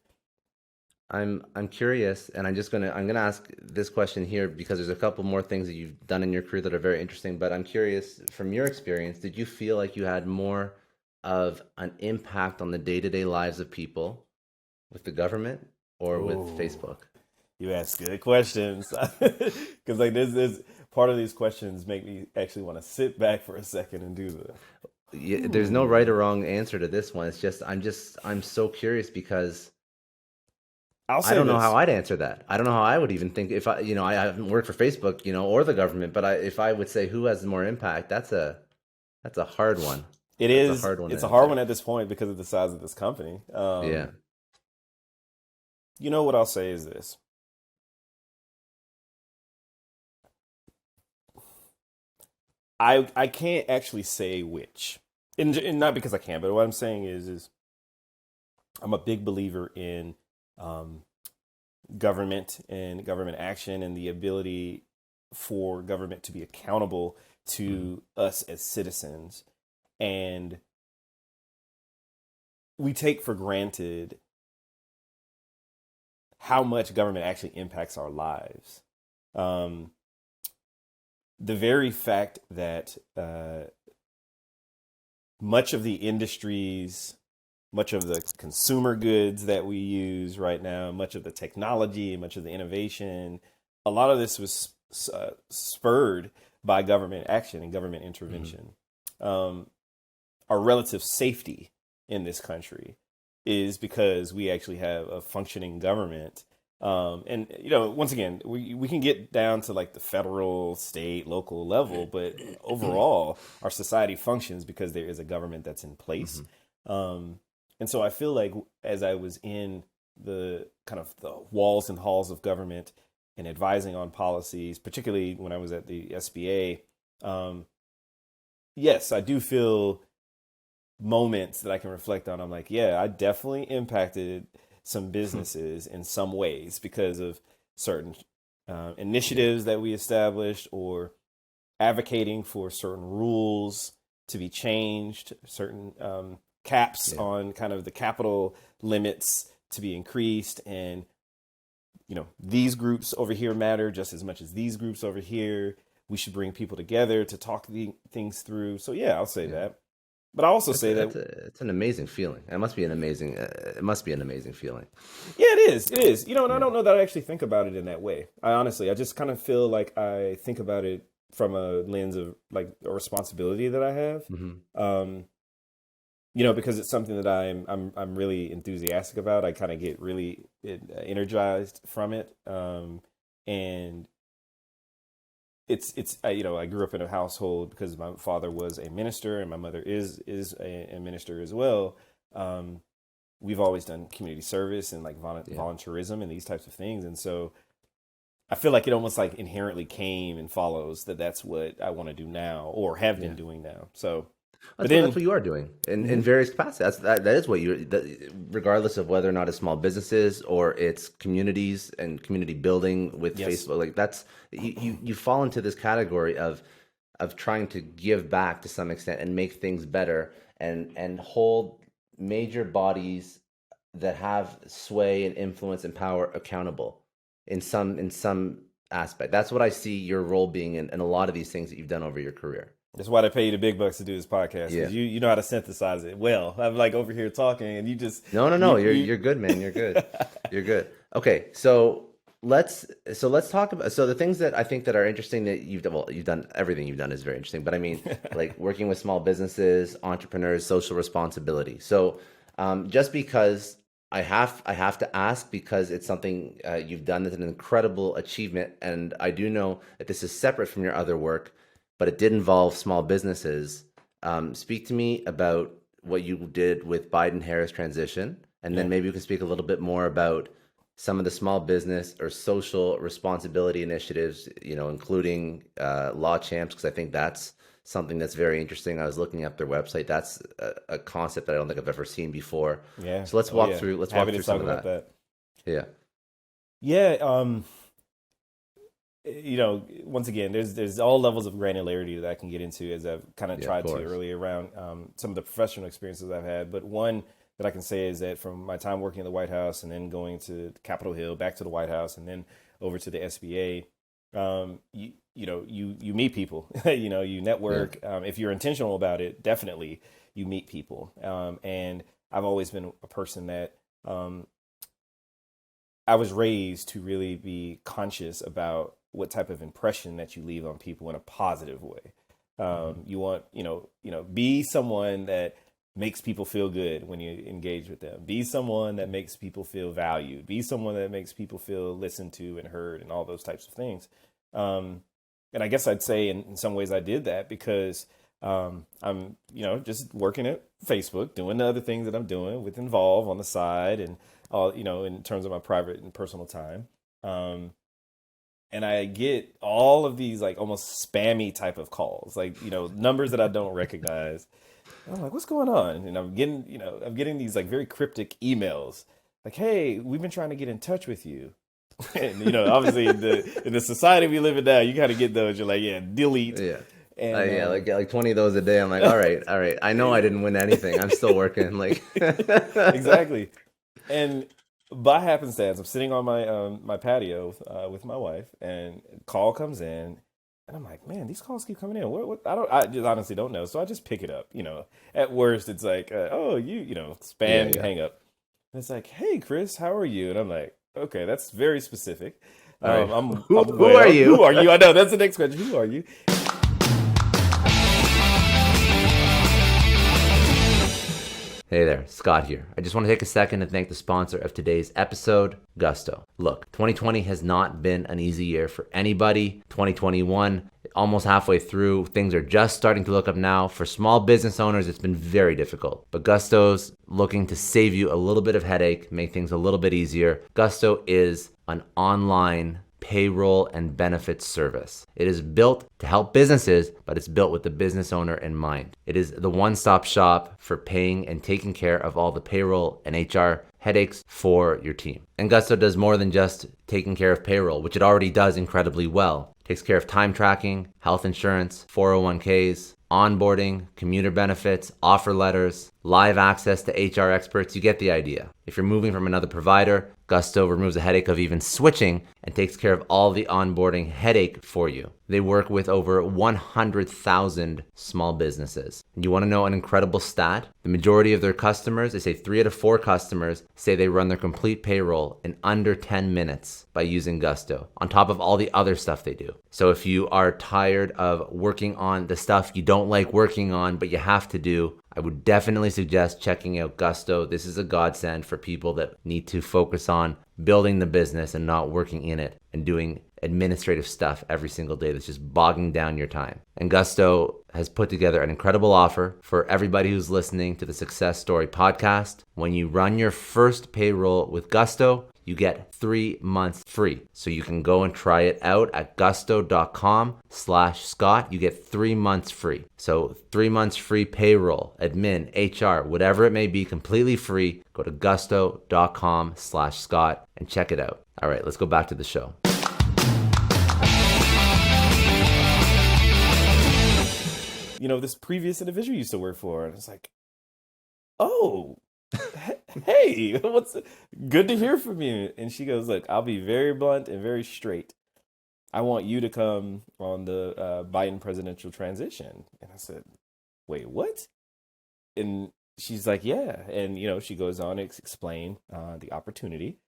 S1: I'm curious, and I'm gonna ask this question here because there's a couple more things that you've done in your career that are very interesting. But I'm curious, from your experience, did you feel like you had more of an impact on the day-to-day lives of people with the government or with
S2: Oh,
S1: Facebook?
S2: you ask good questions. Because like there's part of these questions make me actually want to sit back for a second and do
S1: Yeah, there's no right
S2: Ooh.
S1: or wrong answer to this one. It's just I'm so curious because
S2: I'll
S1: I
S2: say
S1: don't know how
S2: this.
S1: I'd answer that. I don't know how I would even think if I haven't worked for Facebook, or the government, but if I would say who has more impact, that's a hard one.
S2: It
S1: That's a
S2: is.
S1: hard one to
S2: It's a hard one
S1: answer.
S2: at this point because of the size of this company.
S1: Yeah.
S2: What I'll say is this. I can't actually say which, and not because I can't, but what I'm saying is I'm a big believer in um, government and government action, and the ability for government to be accountable
S1: Hmm.
S2: to us as citizens. And we take for granted how much government actually impacts our lives. Um, the very fact that much of the industries, much of the consumer goods that we use right now, much of the technology, much of the innovation, a lot of this was spurred by government action and government
S1: Hmm.
S2: intervention. Um, our relative safety in this country is because we actually have a functioning government And once again, we can get down to like the federal, state, local level, but overall, our society functions because there is a government that's in place. And so I feel like as I was in the kind of the walls and halls of government and advising on policies, particularly when I was at the SBA, yes, I do feel moments that I can reflect on. I'm like, yeah, I definitely impacted some businesses in some ways because of certain initiatives that we established, or advocating for certain rules to be changed, certain caps on kind of the capital limits to be increased. And, these groups over here matter just as much as these groups over here. We should bring people together to talk things through. So, yeah, I'll say that. But I also say that
S1: it's an amazing feeling. It must be an amazing feeling.
S2: Yeah, it is. It is. And I don't know that I actually think about it in that way. I just kind of feel like I think about it from a lens of like a responsibility that I have. Because it's something that I'm really enthusiastic about. I kind of get really energized from it. And it's I grew up in a household because my father was a minister and my mother is a minister as well. We've always done community service and like volunteerism and these types of things. And so I feel like it almost like inherently came and follows that that's what I want to do now or have been doing now. So
S1: that's what you are doing in various capacities. That is what regardless of whether or not it's small businesses or it's communities and community building with Facebook, like that's you fall into this category of trying to give back to some extent and make things better and hold major bodies that have sway and influence and power accountable in some aspect. That's what I see your role being in a lot of these things that you've done over your career.
S2: That's why they pay you the big bucks to do this podcast. Because you know how to synthesize it well. I'm like over here talking and you just...
S1: No. You're good, man. You're good. You're good. Okay. So let's talk about, the things that I think that are interesting that you've done, everything you've done is very interesting, but I mean, like working with small businesses, entrepreneurs, social responsibility. So just because I have to ask, because it's something you've done that's an incredible achievement. And I do know that this is separate from your other work, but it did involve small businesses. Speak to me about what you did with Biden-Harris transition, and then maybe you can speak a little bit more about some of the small business or social responsibility initiatives, including Law Champs, because I think that's something that's very interesting. I was looking up their website. That's a concept that I don't think I've ever seen before. Yeah. So let's walk through. Let's walk through some of that. Yeah.
S2: Yeah. Once again, there's all levels of granularity that I can get into, as I've kind of tried to earlier around some of the professional experiences I've had. But one that I can say is that from my time working at the White House and then going to Capitol Hill, back to the White House, and then over to the SBA, you meet people, you network. If you're intentional about it, definitely you meet people. And I've always been a person that I was raised to really be conscious about what type of impression that you leave on people in a positive way. You want, be someone that makes people feel good when you engage with them. Be someone that makes people feel valued. Be someone that makes people feel listened to and heard and all those types of things. And I guess I'd say in some ways I did that because I'm, just working at Facebook, doing the other things that I'm doing with Involve on the side and all, in terms of my private and personal time. And I get all of these like almost spammy type of calls, like, numbers that I don't recognize. And I'm like, what's going on? And I'm getting these like very cryptic emails like, hey, we've been trying to get in touch with you. And, obviously in the society we live in now, you kind of get those. You're like, yeah, delete.
S1: Yeah. And, like 20 of those a day. I'm like, all right. I know I didn't win anything. I'm still working. Like,
S2: exactly. And by happenstance, I'm sitting on my patio with my wife, and a call comes in, and I'm like, man, these calls keep coming in. What? I just honestly don't know. So I just pick it up. At worst, it's like, spam, you hang up. And it's like, hey, Chris, how are you? And I'm like, okay, that's very specific.
S1: Right.
S2: Who are you? Who are you? I know that's the next question. Who are you?
S1: Hey there, Scott here. I just want to take a second to thank the sponsor of today's episode, Gusto. Look, 2020 has not been an easy year for anybody. 2021, almost halfway through, things are just starting to look up now. For small business owners, it's been very difficult. But Gusto's looking to save you a little bit of headache, make things a little bit easier. Gusto is an online payroll and benefits service. It is built to help businesses, but it's built with the business owner in mind. It is the one-stop shop for paying and taking care of all the payroll and HR headaches for your team. And Gusto does more than just taking care of payroll, which it already does incredibly well. It takes care of time tracking, health insurance, 401ks, onboarding, commuter benefits, offer letters, live access to HR experts. You get the idea. If you're moving from another provider, Gusto removes the headache of even switching and takes care of all the onboarding headache for you. They work with over 100,000 small businesses. And you want to know an incredible stat? The majority of their customers, they say 3 out of 4 customers, say they run their complete payroll in under 10 minutes by using Gusto, on top of all the other stuff they do. So if you are tired of working on the stuff you don't like working on, but you have to do, I would definitely suggest checking out Gusto. This is a godsend for people that need to focus on building the business and not working in it and doing administrative stuff every single day that's just bogging down your time. And Gusto has put together an incredible offer for everybody who's listening to the Success Story podcast. When you run your first payroll with Gusto, you get 3 months free. So you can go and try it out at gusto.com/Scott. You get 3 months free. So 3 months free payroll, admin, HR, whatever it may be, completely free. Go to gusto.com/Scott and check it out. All right, let's go back to the show.
S2: You know, this previous individual used to work for, and it's like, oh, hey, what's good to hear from you. And she goes, look, I'll be very blunt and very straight. I want you to come on the Biden presidential transition. And I said, wait, what? And she's like, yeah. And, you know, she goes on to explain the opportunity.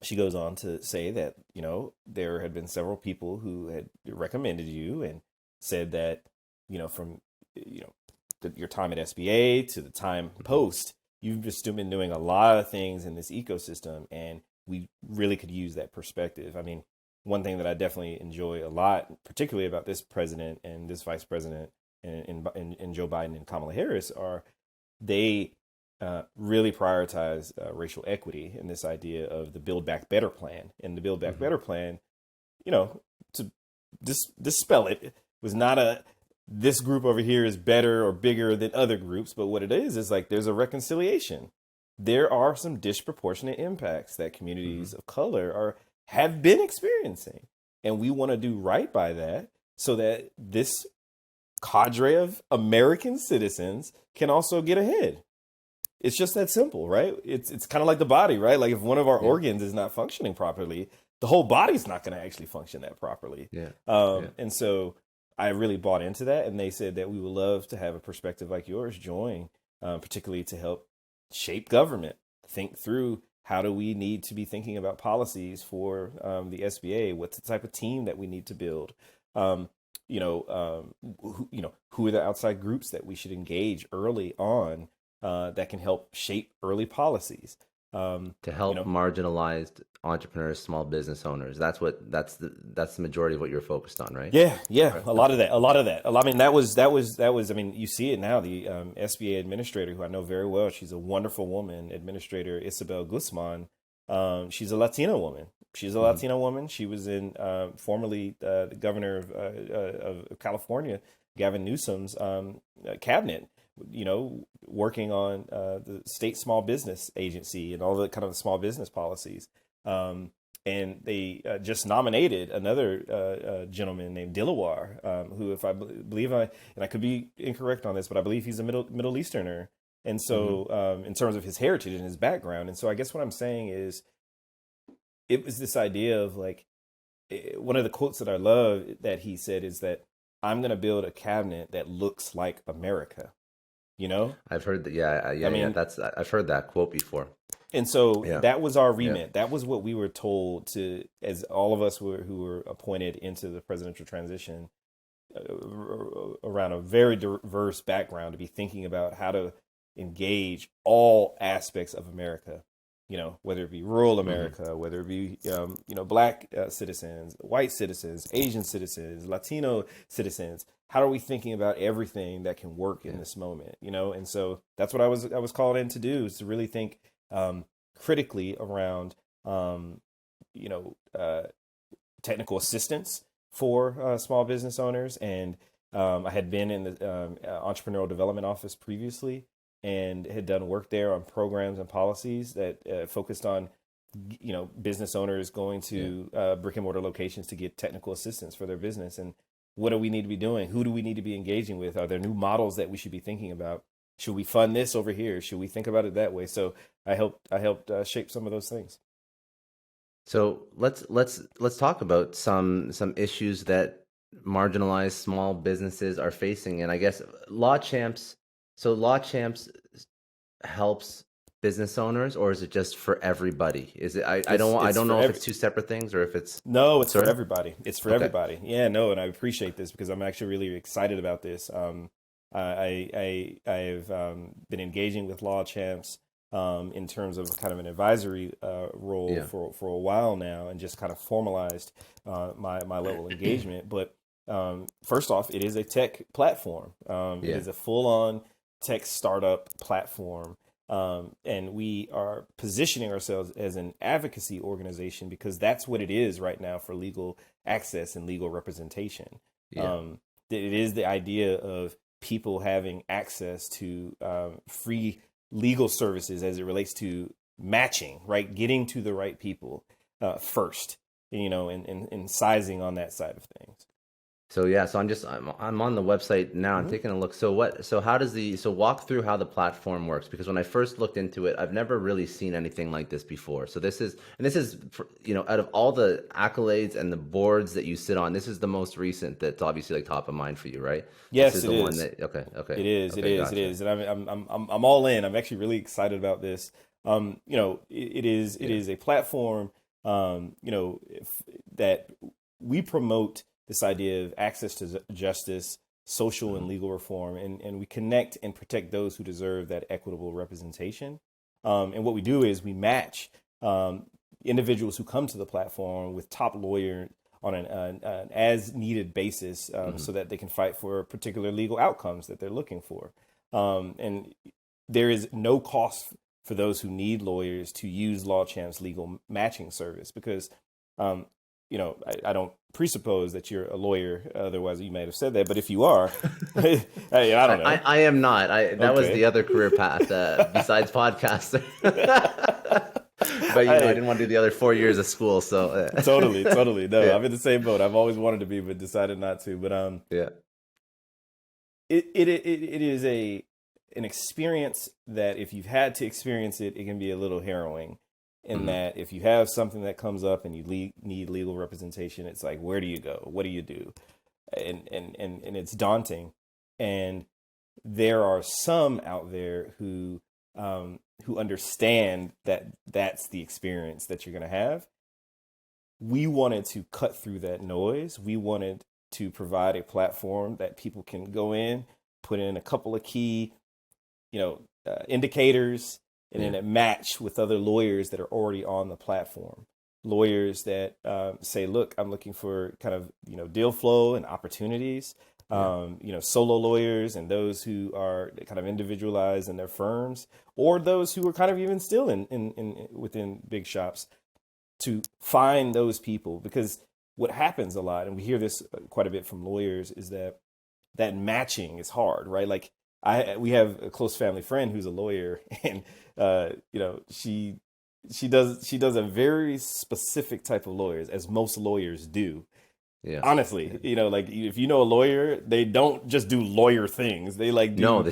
S2: She goes on to say that, you know, there had been several people who had recommended you and said that, you know, from, you know, your time at SBA to the time post, you've just been doing a lot of things in this ecosystem, and we really could use that perspective. I mean, one thing that I definitely enjoy a lot, particularly about this president and this vice president and Joe Biden and Kamala Harris, are they really prioritize racial equity and this idea of the Build Back Better plan. And the Build Back Better plan, you know, to dispel it, was not this group over here is better or bigger than other groups. But what it is like there's a reconciliation. There are some disproportionate impacts that communities of color have been experiencing. And we want to do right by that so that this cadre of American citizens can also get ahead. It's just that simple, right? It's kind of like the body, right? Like if one of our organs is not functioning properly, the whole body's not going to actually function that properly. And so I really bought into that. And they said that we would love to have a perspective like yours join, particularly to help shape government, think through how do we need to be thinking about policies for the SBA? What's the type of team that we need to build? Who are the outside groups that we should engage early on that can help shape early policies?
S1: To help marginalized entrepreneurs, small business owners. That's the majority of what you're focused on, right?
S2: Yeah. Right. A lot of that. I mean, that was. I mean, you see it now. The SBA administrator, who I know very well, she's a wonderful woman, Administrator Isabel Guzman. She's a Latina woman. She was in formerly the governor of California, Gavin Newsom's cabinet. You know, working on the state small business agency and all the kind of small business policies. And they just nominated another gentleman named Dilawar, who, if I believe and I could be incorrect on this, but I believe he's a Middle Easterner. And so in terms of his heritage and his background. And so I guess what I'm saying is it was this idea of like, one of the quotes that I love that he said is that I'm going to build a cabinet that looks like America. You know,
S1: I've heard that. I've heard that quote before.
S2: And so that was our remit. Yeah. That was what we were told to, as all of us who were appointed into the presidential transition around a very diverse background, to be thinking about how to engage all aspects of America, whether it be rural
S1: Mm-hmm.
S2: America, whether it be, Black citizens, white citizens, Asian citizens, Latino citizens. How are we thinking about everything that can work in this moment, And so that's what I was called in to do, is to really think critically around, you know, uh, technical assistance for small business owners. And I had been in the entrepreneurial development office previously and had done work there on programs and policies that focused on, business owners going to brick and mortar locations to get technical assistance for their business. And what do we need to be doing? Who do we need to be engaging with? Are there new models that we should be thinking about? Should we fund this over here? Should we think about it that way? So I helped shape some of those things.
S1: So let's talk about some issues that marginalized small businesses are facing, and I guess Law Champs. So Law Champs helps business owners, or is it just for everybody? Is it? I don't know if it's two separtive things or if it's.
S2: No, it's
S1: Sorry?
S2: for everybody. It's for everybody. Yeah, no, and I appreciate this because I'm actually really excited about this. I've been engaging with Law Champs in terms of kind of an advisory role for a while now, and just kind of formalized my level of engagement. But first off, it is a tech platform. It is a full-on tech startup platform. And we are positioning ourselves as an advocacy organization because that's what it is right now for legal access and legal representation. It is the idea of people having access to free legal services as it relates to matching, right? Getting to the right people first, and sizing on that side of things.
S1: So yeah, so I'm on the website now. I'm taking a look. So walk through how the platform works, because when I first looked into it, I've never really seen anything like this before. So this is out of all the accolades and the boards that you sit on, this is the most recent that's obviously like top of mind for you, right?
S2: Yes,
S1: this is
S2: it
S1: the
S2: is.
S1: one that
S2: It is.
S1: Okay,
S2: It is.
S1: gotcha.
S2: It is. And I'm all in. I'm actually really excited about this. It is a platform, that we promote this idea of access to justice, social and legal reform, and we connect and protect those who deserve that equitable representation. And what we do is we match individuals who come to the platform with top lawyers on an as needed basis, so that they can fight for particular legal outcomes that they're looking for. And there is no cost for those who need lawyers to use Law Champ's legal matching service, because I don't presuppose that you're a lawyer, otherwise you might have said that. But if you are, hey, I don't know.
S1: I am not. That was the other career path besides podcaster. But I didn't want to do the other 4 years of school, so
S2: Totally. No, I'm in the same boat. I've always wanted to be, but decided not to. But it is an experience that if you've had to experience it, it can be a little harrowing. In that, if you have something that comes up and you need legal representation, it's like, where do you go? What do you do? And it's daunting. And there are some out there who understand that that's the experience that you're going to have. We wanted to cut through that noise. We wanted to provide a platform that people can go in, put in a couple of key, indicators, and then it match with other lawyers that are already on the platform. Lawyers that say, look, I'm looking for kind of, deal flow and opportunities. Solo lawyers and those who are kind of individualized in their firms, or those who are kind of even still in within big shops, to find those people. Because what happens a lot, and we hear this quite a bit from lawyers, is that matching is hard, right? Like we have a close family friend who's a lawyer, and she does a very specific type of lawyers, as most lawyers do. Yeah. Honestly, like if you know a lawyer, they don't just do lawyer things. They like do.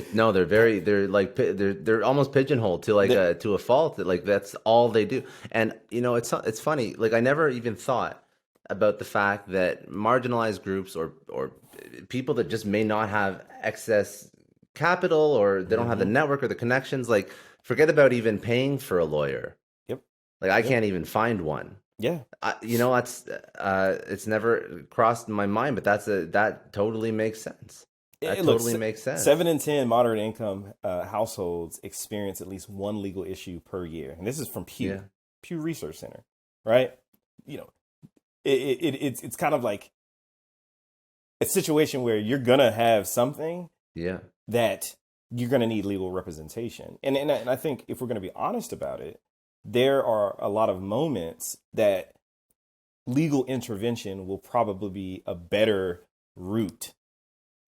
S1: They're almost pigeonholed to to a fault. That like that's all they do. And it's funny. Like I never even thought about the fact that marginalized groups or people that just may not have excess capital, or they don't have the network or the connections, like forget about even paying for a lawyer.
S2: Yep.
S1: Like I can't even find one.
S2: Yeah.
S1: It's never crossed my mind, but that totally makes sense. That
S2: Look,
S1: totally makes sense.
S2: 7 in 10 moderate income households experience at least one legal issue per year, and this is from Pew Research Center, right? You know, it's kind of like a situation where you're gonna have something that you're gonna need legal representation, and I think if we're gonna be honest about it, there are a lot of moments that legal intervention will probably be a better route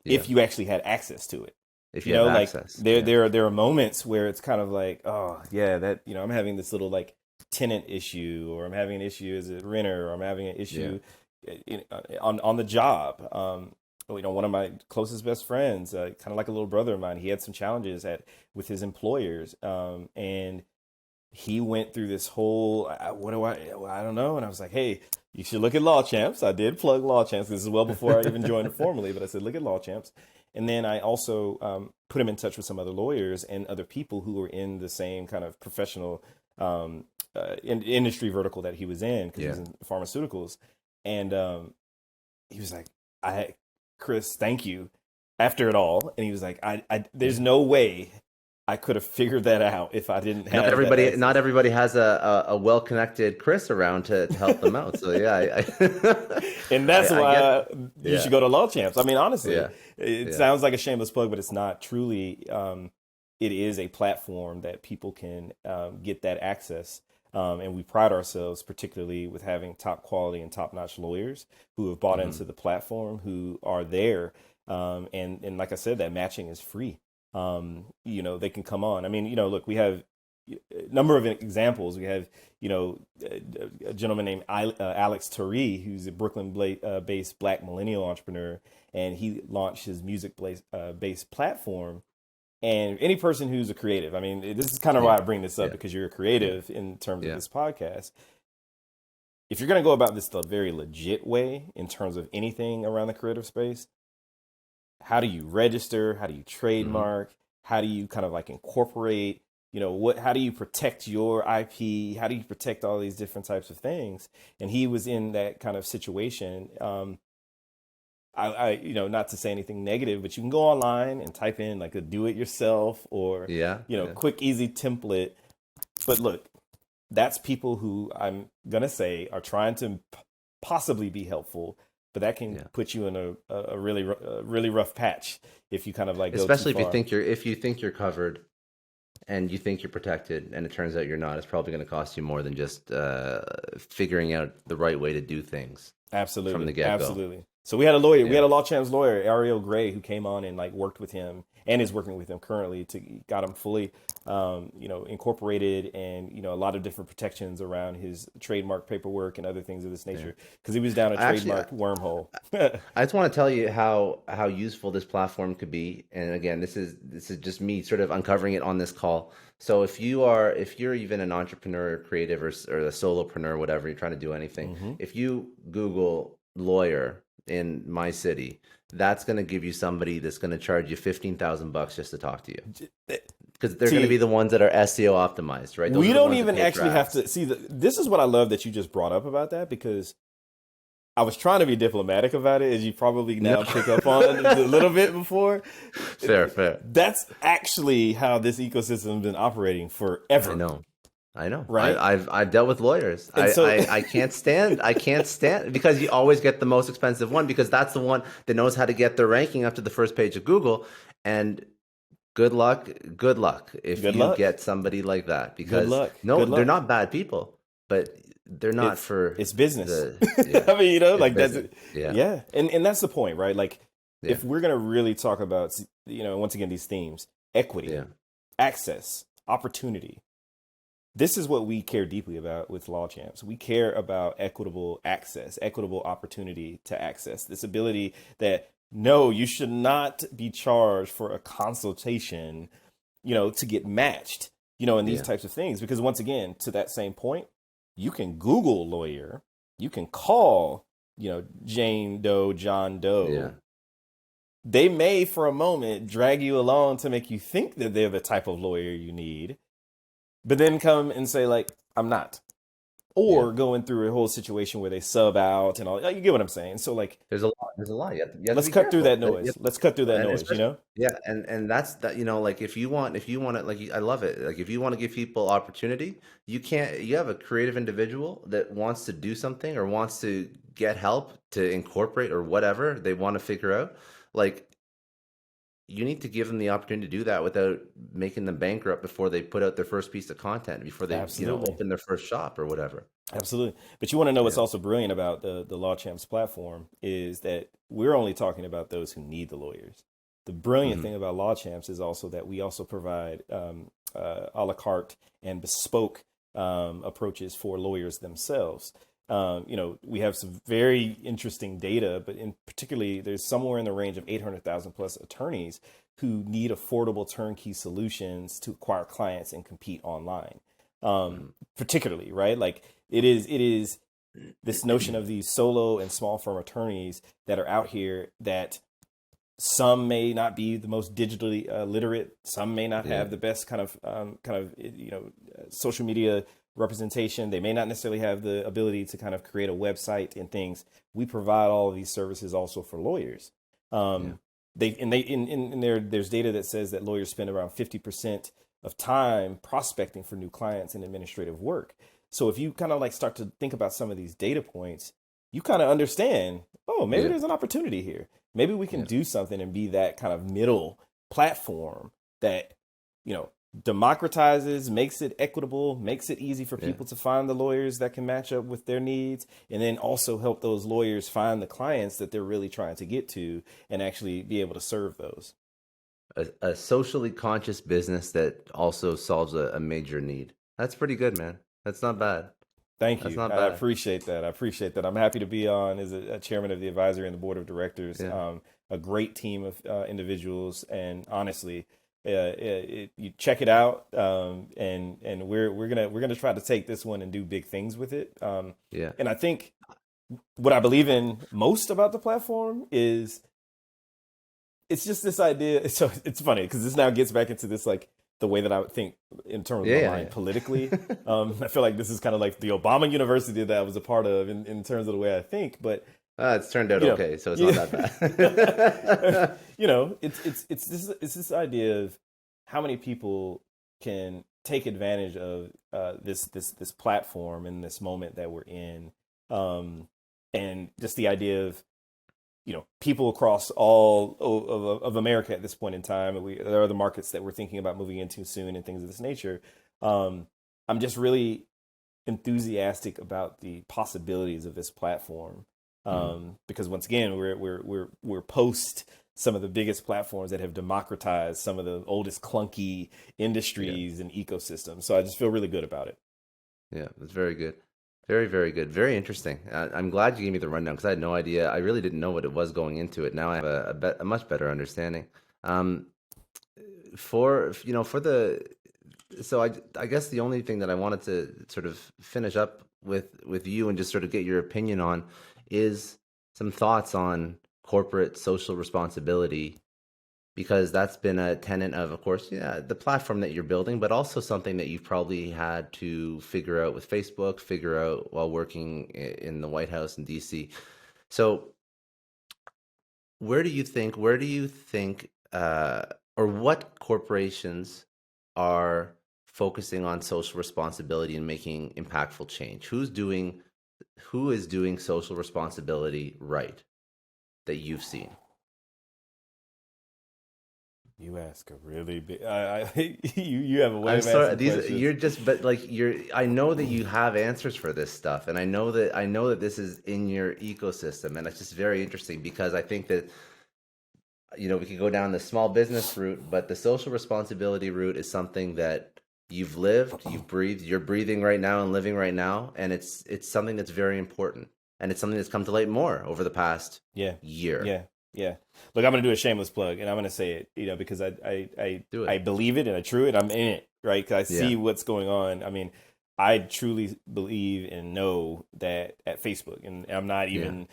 S2: if you actually had access to it.
S1: If you have
S2: like
S1: access.
S2: there are moments where it's kind of like, oh yeah, that, I'm having this little like tenant issue, or I'm having an issue as a renter, or I'm having an issue on the job. One of my closest best friends, kind of like a little brother of mine, he had some challenges with his employers, and he went through this whole, I don't know. And I was like, hey, you should look at Law Champs. I did plug Law Champs. This is well before I even joined it formally, but I said, look at Law Champs. And then I also put him in touch with some other lawyers and other people who were in the same kind of professional industry vertical that he was in, because he was in pharmaceuticals. And he was like, Chris, thank you after it all. And he was like, there's no way I could have figured that out if I didn't have
S1: not everybody has a well-connected Chris around to help them out. So
S2: and that's why you should go to Law Champs. I mean, honestly, it sounds like a shameless plug, but it's not. Truly, it is a platform that people can get that access. And we pride ourselves particularly with having top quality and top-notch lawyers who have bought into the platform, who are there. And like I said, that matching is free. They can come on. I mean, look, we have a number of examples. We have, a gentleman named Alex Torrey, who's a Brooklyn-based Black millennial entrepreneur, and he launched his music-based platform. And any person who's a creative, I mean, this is kind of why I bring this up, because you're a creative in terms of this podcast. If you're going to go about this the very legit way in terms of anything around the creative space, how do you register? How do you trademark? How do you kind of like incorporate, how do you protect your IP? How do you protect all these different types of things? And he was in that kind of situation. I not to say anything negative, but you can go online and type in like a do it yourself or, quick, easy template. But look, that's people who I'm going to say are trying to possibly be helpful, but that can put you in a really rough patch if you kind of like
S1: especially
S2: go too far.
S1: if you think you're covered and you think you're protected and it turns out you're not. It's probably going to cost you more than just figuring out the right way to do things.
S2: Absolutely,
S1: from the get-go.
S2: Absolutely. So we had a lawyer, we had a Law Champs lawyer, Ariel Gray, who came on and like worked with him and is working with him currently to got him fully, incorporated, and, a lot of different protections around his trademark paperwork and other things of this nature, because he was down a trademark wormhole.
S1: I just want to tell you how useful this platform could be. And again, this is just me sort of uncovering it on this call. So if you're even an entrepreneur or creative or a solopreneur, whatever, you're trying to do anything, if you Google lawyer in my city, that's going to give you somebody that's going to charge you $15,000 just to talk to you, because they're going to be the ones that are SEO optimized, right?
S2: We don't even actually have to see this is what I love that you just brought up about that, because I was trying to be diplomatic about it, as you probably now pick up on a little bit before.
S1: Fair.
S2: That's actually how this ecosystem has been operating forever.
S1: I know.
S2: Right.
S1: I've dealt with lawyers. I can't stand because you always get the most expensive one, because that's the one that knows how to get their ranking up to the first page of Google. And good luck if you get somebody like that, because they're not bad people, but they're not it's
S2: business. I mean, that's And that's the point, right? Like if we're going to really talk about, once again, these themes, equity, access, opportunity, this is what we care deeply about with Law Champs. We care about equitable access, equitable opportunity to access, this ability that, no, you should not be charged for a consultation, to get matched, in these types of things. Because once again, to that same point, you can Google lawyer, you can call, Jane Doe, John Doe.
S1: Yeah.
S2: They may, for a moment, drag you along to make you think that they're the type of lawyer you need, but then come and say, like, I'm not.
S1: Yeah.
S2: or going through a whole situation where they sub out and all. Like, you get what I'm saying? So like,
S1: There's a lot. There's a lot. You have to
S2: let's
S1: be
S2: cut through
S1: careful.
S2: that noise. Let's cut through that
S1: And
S2: noise. You
S1: especially,
S2: know?
S1: yeah, and that's that. Like if you want to, like, I love it. Like if you want to give people opportunity, you can't. You have a creative individual that wants to do something or wants to get help to incorporate or whatever they want to figure out. Like you need to give them the opportunity to do that without making them bankrupt before they put out their first piece of content, before they,
S2: Absolutely.
S1: open their first shop or whatever.
S2: Absolutely. But you want to know what's
S1: Yeah.
S2: also brilliant about the Law Champs platform is that we're only talking about those who need the lawyers. The brilliant
S1: Hmm.
S2: thing about Law Champs is also that we also provide a la carte and bespoke approaches for lawyers themselves. We have some very interesting data, but in particularly, there's somewhere in the range of 800,000 plus attorneys who need affordable turnkey solutions to acquire clients and compete online. Particularly, right? Like it is this notion of these solo and small firm attorneys that are out here that some may not be the most digitally literate, some may not
S1: Yeah.
S2: have the best social media representation, they may not necessarily have the ability to kind of create a website and things. We provide all of these services also for lawyers.
S1: Yeah.
S2: There's data that says that lawyers spend around 50% of time prospecting for new clients in administrative work. So if you kind of like start to think about some of these data points, you kind of understand, oh, maybe
S1: Yeah.
S2: there's an opportunity here. Maybe we can
S1: Yeah.
S2: do something and be that kind of middle platform that, democratizes, makes it equitable, makes it easy for
S1: Yeah.
S2: people to find the lawyers that can match up with their needs, and then also help those lawyers find the clients that they're really trying to get to and actually be able to serve those.
S1: A socially conscious business that also solves a major need. That's pretty good, man. That's not bad.
S2: Thank
S1: That's
S2: you.
S1: not
S2: I
S1: bad.
S2: appreciate that. I appreciate that. I'm happy to be on as a chairman of the advisory and the board of directors.
S1: Yeah.
S2: A great team of individuals, and honestly, you check it out. And we're gonna try to take this one and do big things with it.
S1: Yeah.
S2: And I think what I believe in most about the platform is it's just this idea. So it's funny because this now gets back into this like the way that I would think in terms of
S1: Yeah.
S2: my
S1: Yeah.
S2: mind politically.
S1: Yeah.
S2: I feel like this is kind of like the Obama University that I was a part of in terms of the way I think. But
S1: It's turned out
S2: you know,
S1: okay, so it's not
S2: yeah,
S1: that bad.
S2: it's this idea of how many people can take advantage of this platform in this moment that we're in, and just the idea of people across all of America at this point in time. There are other markets that we're thinking about moving into soon and things of this nature. I'm just really enthusiastic about the possibilities of this platform,
S1: Mhm.
S2: because once again we're post some of the biggest platforms that have democratized some of the oldest clunky
S1: Yeah.
S2: industries and ecosystems. So I just feel really good about it.
S1: Yeah. That's very good. Very, very good. Very interesting. I'm glad you gave me the rundown because I had no idea. I really didn't know what it was going into it. Now I have a much better understanding. Um, for the so I guess the only thing that I wanted to sort of finish up with you and just sort of get your opinion on is some thoughts on corporate social responsibility, because that's been a tenet of course, yeah, the platform that you're building, but also something that you've probably had to figure out with Facebook, figure out while working in the White House in DC. So where do you think or what corporations are focusing on social responsibility and making impactful change? Who is doing social responsibility right that you've seen?
S2: You ask a really big. You have a way
S1: I'm
S2: of
S1: sorry,
S2: asking
S1: these
S2: questions.
S1: you're just but like I know that you have answers for this stuff, and I know that this is in your ecosystem, and it's just very interesting because I think that we could go down the small business route, but the social responsibility route is something that you've lived, you've breathed, you're breathing right now and living right now, and it's something that's very important, and it's something that's come to light more over the past
S2: Yeah,
S1: year.
S2: yeah, yeah. Look, I'm gonna do a shameless plug, and I'm gonna say it, because
S1: Do
S2: I
S1: it.
S2: believe it and I true it. I'm in it, right? Because I
S1: Yeah,
S2: see what's going on. I mean, I truly believe and know that at Facebook, and
S1: yeah,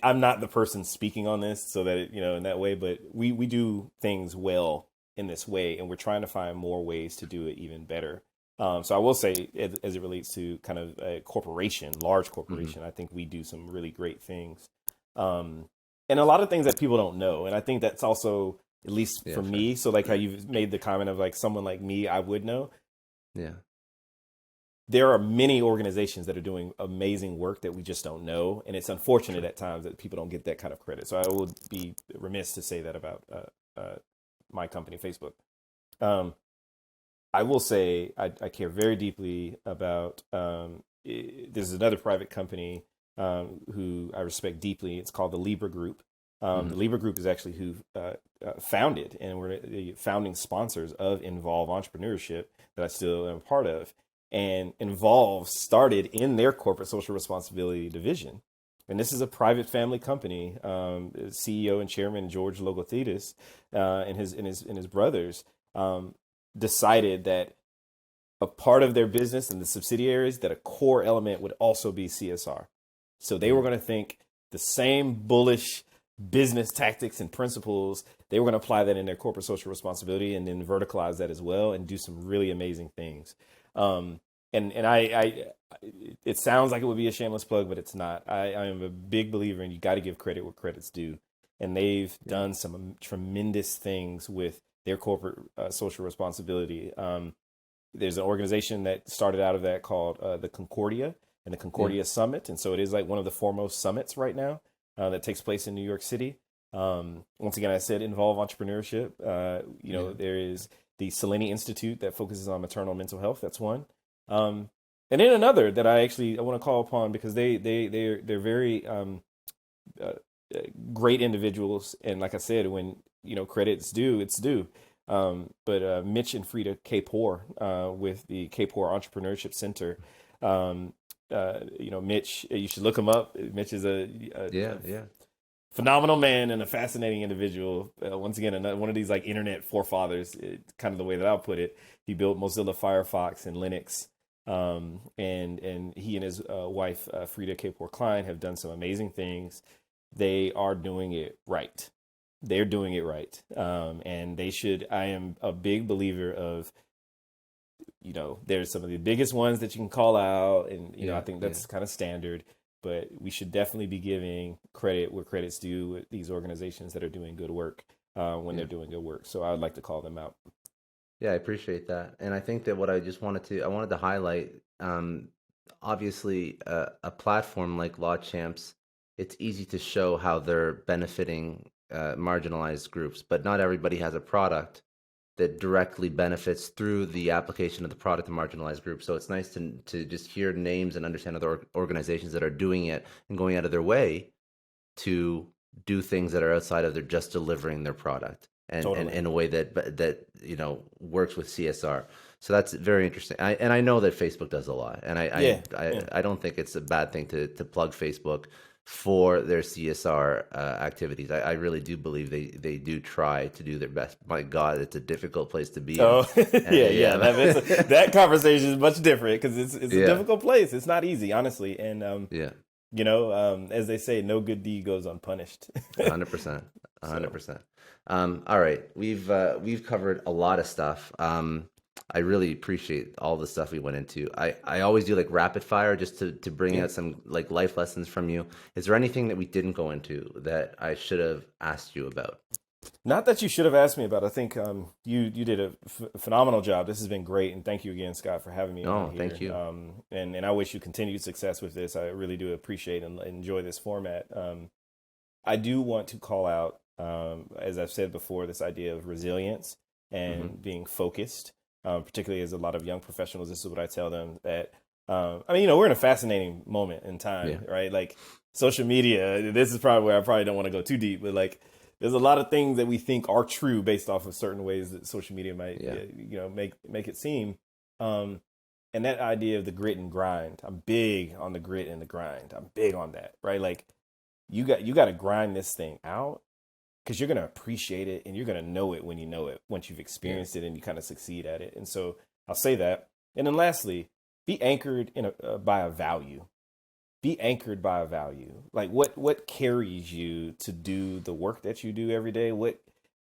S2: I'm not the person speaking on this, so that in that way, but we do things well in this way, and we're trying to find more ways to do it even better. So I will say, as it relates to kind of a corporation, large corporation, I think we do some really great things, and a lot of things that people don't know. And I think that's also, at least
S1: Yeah,
S2: for
S1: sure.
S2: me. So like how you've made the comment of like someone like me, I would know.
S1: Yeah.
S2: There are many organizations that are doing amazing work that we just don't know, and it's unfortunate at times that people don't get that kind of credit. So I would be remiss to say that about my company, Facebook. Um, I will say I care very deeply about. There's another private company who I respect deeply. It's called the Libra Group. The Libra Group is actually who founded, and we're the founding sponsors of Involve Entrepreneurship that I still am a part of. And Involve started in their corporate social responsibility division. And this is a private family company. CEO and chairman George Logothetis and his brothers decided that a part of their business and the subsidiaries, that a core element would also be CSR. So they were going to think the same bullish business tactics and principles. They were going to apply that in their corporate social responsibility and then verticalize that as well and do some really amazing things. And I it sounds like it would be a shameless plug, but it's not. I am a big believer in you got to give credit where credit's due. And they've done some tremendous things with their corporate social responsibility. There's an organization that started out of that called the Concordia and the Concordia Summit. And so it is like one of the foremost summits right now that takes place in New York City. Once again, I said Involve Entrepreneurship. There is the Seleni Institute that focuses on maternal mental health. That's one. And then another that I want to call upon because they're very great individuals. And like I said, when credit's due, it's due. But Mitch and Frida Kapoor with the Kapoor Entrepreneurship Center. Mitch, you should look him up. Mitch is a phenomenal man and a fascinating individual. Once again, one of these like internet forefathers, kind of the way that I'll put it. He built Mozilla Firefox and Linux. And he and his wife, Frida Kapoor Klein, have done some amazing things. They are doing it right. They're doing it right. And they should. I am a big believer of, there's some of the biggest ones that you can call out. And, I think that's kind of standard. But we should definitely be giving credit where credit's due with these organizations that are doing good work when they're doing good work. So I would like to call them out.
S1: Yeah, I appreciate that. And I think that what I wanted to highlight, obviously a platform like Law Champs, it's easy to show how they're benefiting marginalized groups, but not everybody has a product that directly benefits through the application of the product to marginalized groups. So it's nice to just hear names and understand other organizations that are doing it and going out of their way to do things that are outside of their just delivering their product. And in a way that works with CSR. So that's very interesting. I know that Facebook does a lot, and I don't think it's a bad thing to plug Facebook for their CSR activities. I really do believe they do try to do their best. My God, it's a difficult place to be.
S2: Oh, that conversation is much different because it's a difficult place. It's not easy, honestly. And as they say, no good deed goes unpunished.
S1: 100%. 100%. All right, we've covered a lot of stuff. I really appreciate all the stuff we went into. I always do like rapid fire just to bring out some like life lessons from you. Is there anything that we didn't go into that I should have asked you about?
S2: Not that you should have asked me about. I think you did a phenomenal job. This has been great, and thank you again, Scott, for having me on here.
S1: Thank you.
S2: And I wish you continued success with this. I really do appreciate and enjoy this format. I do want to call out, as I've said before, this idea of resilience and being focused, particularly as a lot of young professionals. This is what I tell them that, we're in a fascinating moment in time, right? Like social media, this is probably where I probably don't want to go too deep, but like there's a lot of things that we think are true based off of certain ways that social media might, make it seem. And that idea of the grit and grind, I'm big on the grit and the grind. I'm big on that, right? Like you got to grind this thing out because you're going to appreciate it and you're going to know it when you know it, once you've experienced it and you kind of succeed at it. And so I'll say that. And then lastly, be anchored by a value. Be anchored by a value. Like what carries you to do the work that you do every day? What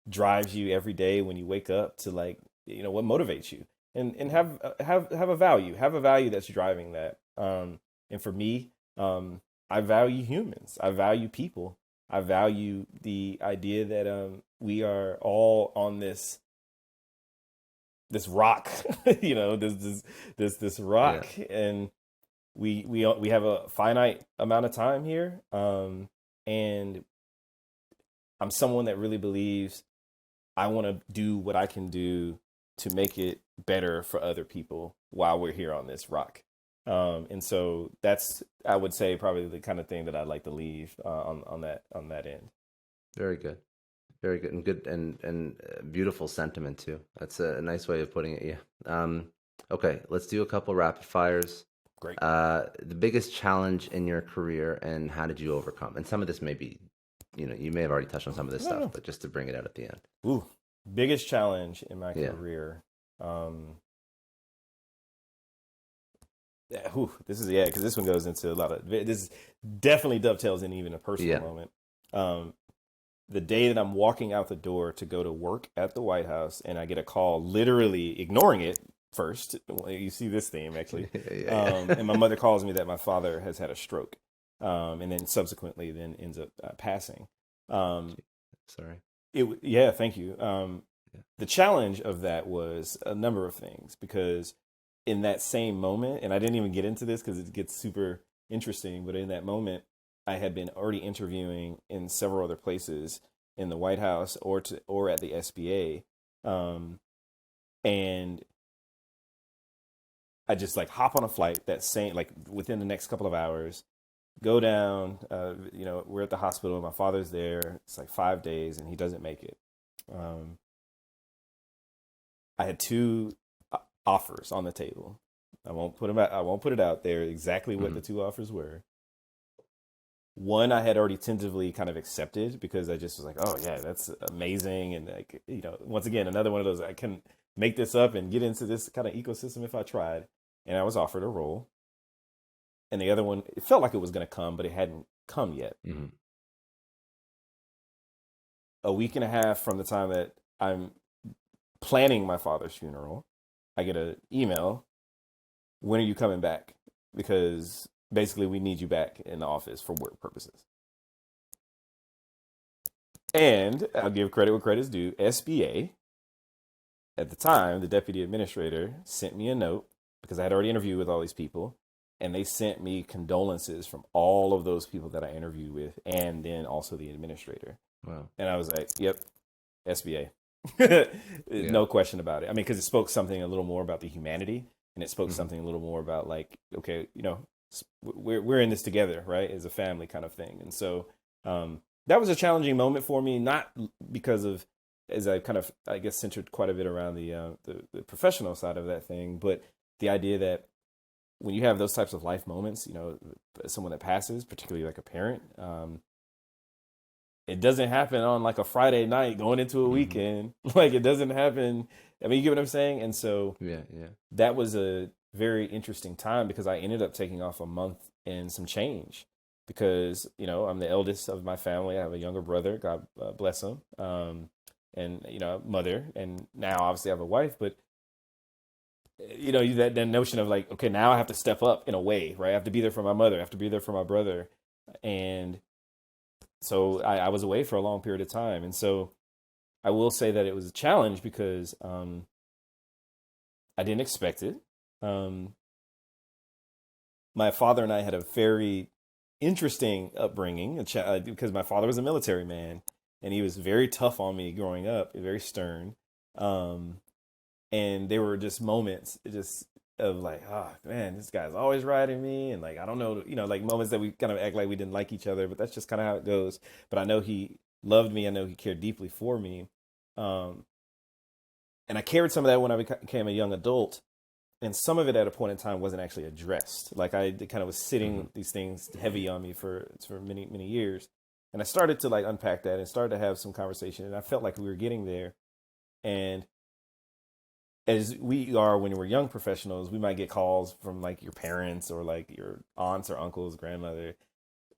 S2: drives you every day when you wake up to what motivates you? and have a value that's driving that. And for me, I value humans. I value people. I value the idea that we are all on this rock, this rock, and we have a finite amount of time here. And I'm someone that really believes I want to do what I can do to make it better for other people while we're here on this rock. And so that's, I would say, probably the kind of thing that I'd like to leave on that end.
S1: Very good. Very good, and good and beautiful sentiment too. That's a nice way of putting it. Yeah. Okay, let's do a couple rapid fires.
S2: Great.
S1: The biggest challenge in your career, and how did you overcome? And some of this may be, you may have already touched on some of this stuff, but just to bring it out at the end.
S2: Ooh, biggest challenge in my career. This is because this one goes into a lot of this. Definitely dovetails in even a personal moment. The day that I'm walking out the door to go to work at the White House, and I get a call, literally ignoring it first. You see this theme, actually. And my mother calls me that my father has had a stroke, and then subsequently then ends up passing.
S1: Sorry.
S2: Thank you. The challenge of that was a number of things, because in that same moment, and I didn't even get into this because it gets super interesting, but in that moment, I had been already interviewing in several other places in the White House or at the SBA. And I just hop on a flight that same, within the next couple of hours, go down, we're at the hospital. My father's there. It's 5 days and he doesn't make it. I had 2 offers on the table. I won't put it out there exactly what the 2 offers were. One I had already tentatively kind of accepted because I just was like, oh yeah, that's amazing. And once again, another one of those, I can make this up and get into this kind of ecosystem if I tried. And I was offered a role. And the other one, it felt like it was going to come, but it hadn't come yet. Mm-hmm. A week and a half from the time that I'm planning my father's funeral, I get an email. When are you coming back? Because basically, we need you back in the office for work purposes. And I'll give credit where credit's due. SBA, at the time, the deputy administrator sent me a note because I had already interviewed with all these people. And they sent me condolences from all of those people that I interviewed with, and then also the administrator. Wow. And I was like, yep, SBA. No question about it. I mean, because it spoke something a little more about the humanity, and it spoke something a little more about okay, we're in this together, right? As a family kind of thing. And so that was a challenging moment for me, not because of, as I kind of, I guess, centered quite a bit around the professional side of that thing, but the idea that when you have those types of life moments, someone that passes, particularly like a parent, it doesn't happen on a Friday night going into a weekend. It doesn't happen. I mean, you get what I'm saying? And so that was a very interesting time because I ended up taking off a month and some change because, I'm the eldest of my family. I have a younger brother, God bless him, and, mother. And now obviously I have a wife, but that notion of okay, now I have to step up in a way, right? I have to be there for my mother. I have to be there for my brother. And so I was away for a long period of time. And so I will say that it was a challenge because I didn't expect it. My father and I had a very interesting upbringing because my father was a military man and he was very tough on me growing up, very stern. And there were just moments of oh man, this guy's always riding me. And I don't know, moments that we kind of act like we didn't like each other, but that's just kind of how it goes. But I know he loved me. I know he cared deeply for me. And I carried some of that when I became a young adult. And some of it at a point in time wasn't actually addressed. I kind of was sitting these things heavy on me for many, many years. And I started to unpack that and started to have some conversation. And I felt like we were getting there. And as we are when we're young professionals, we might get calls from your parents or your aunts or uncles, grandmother.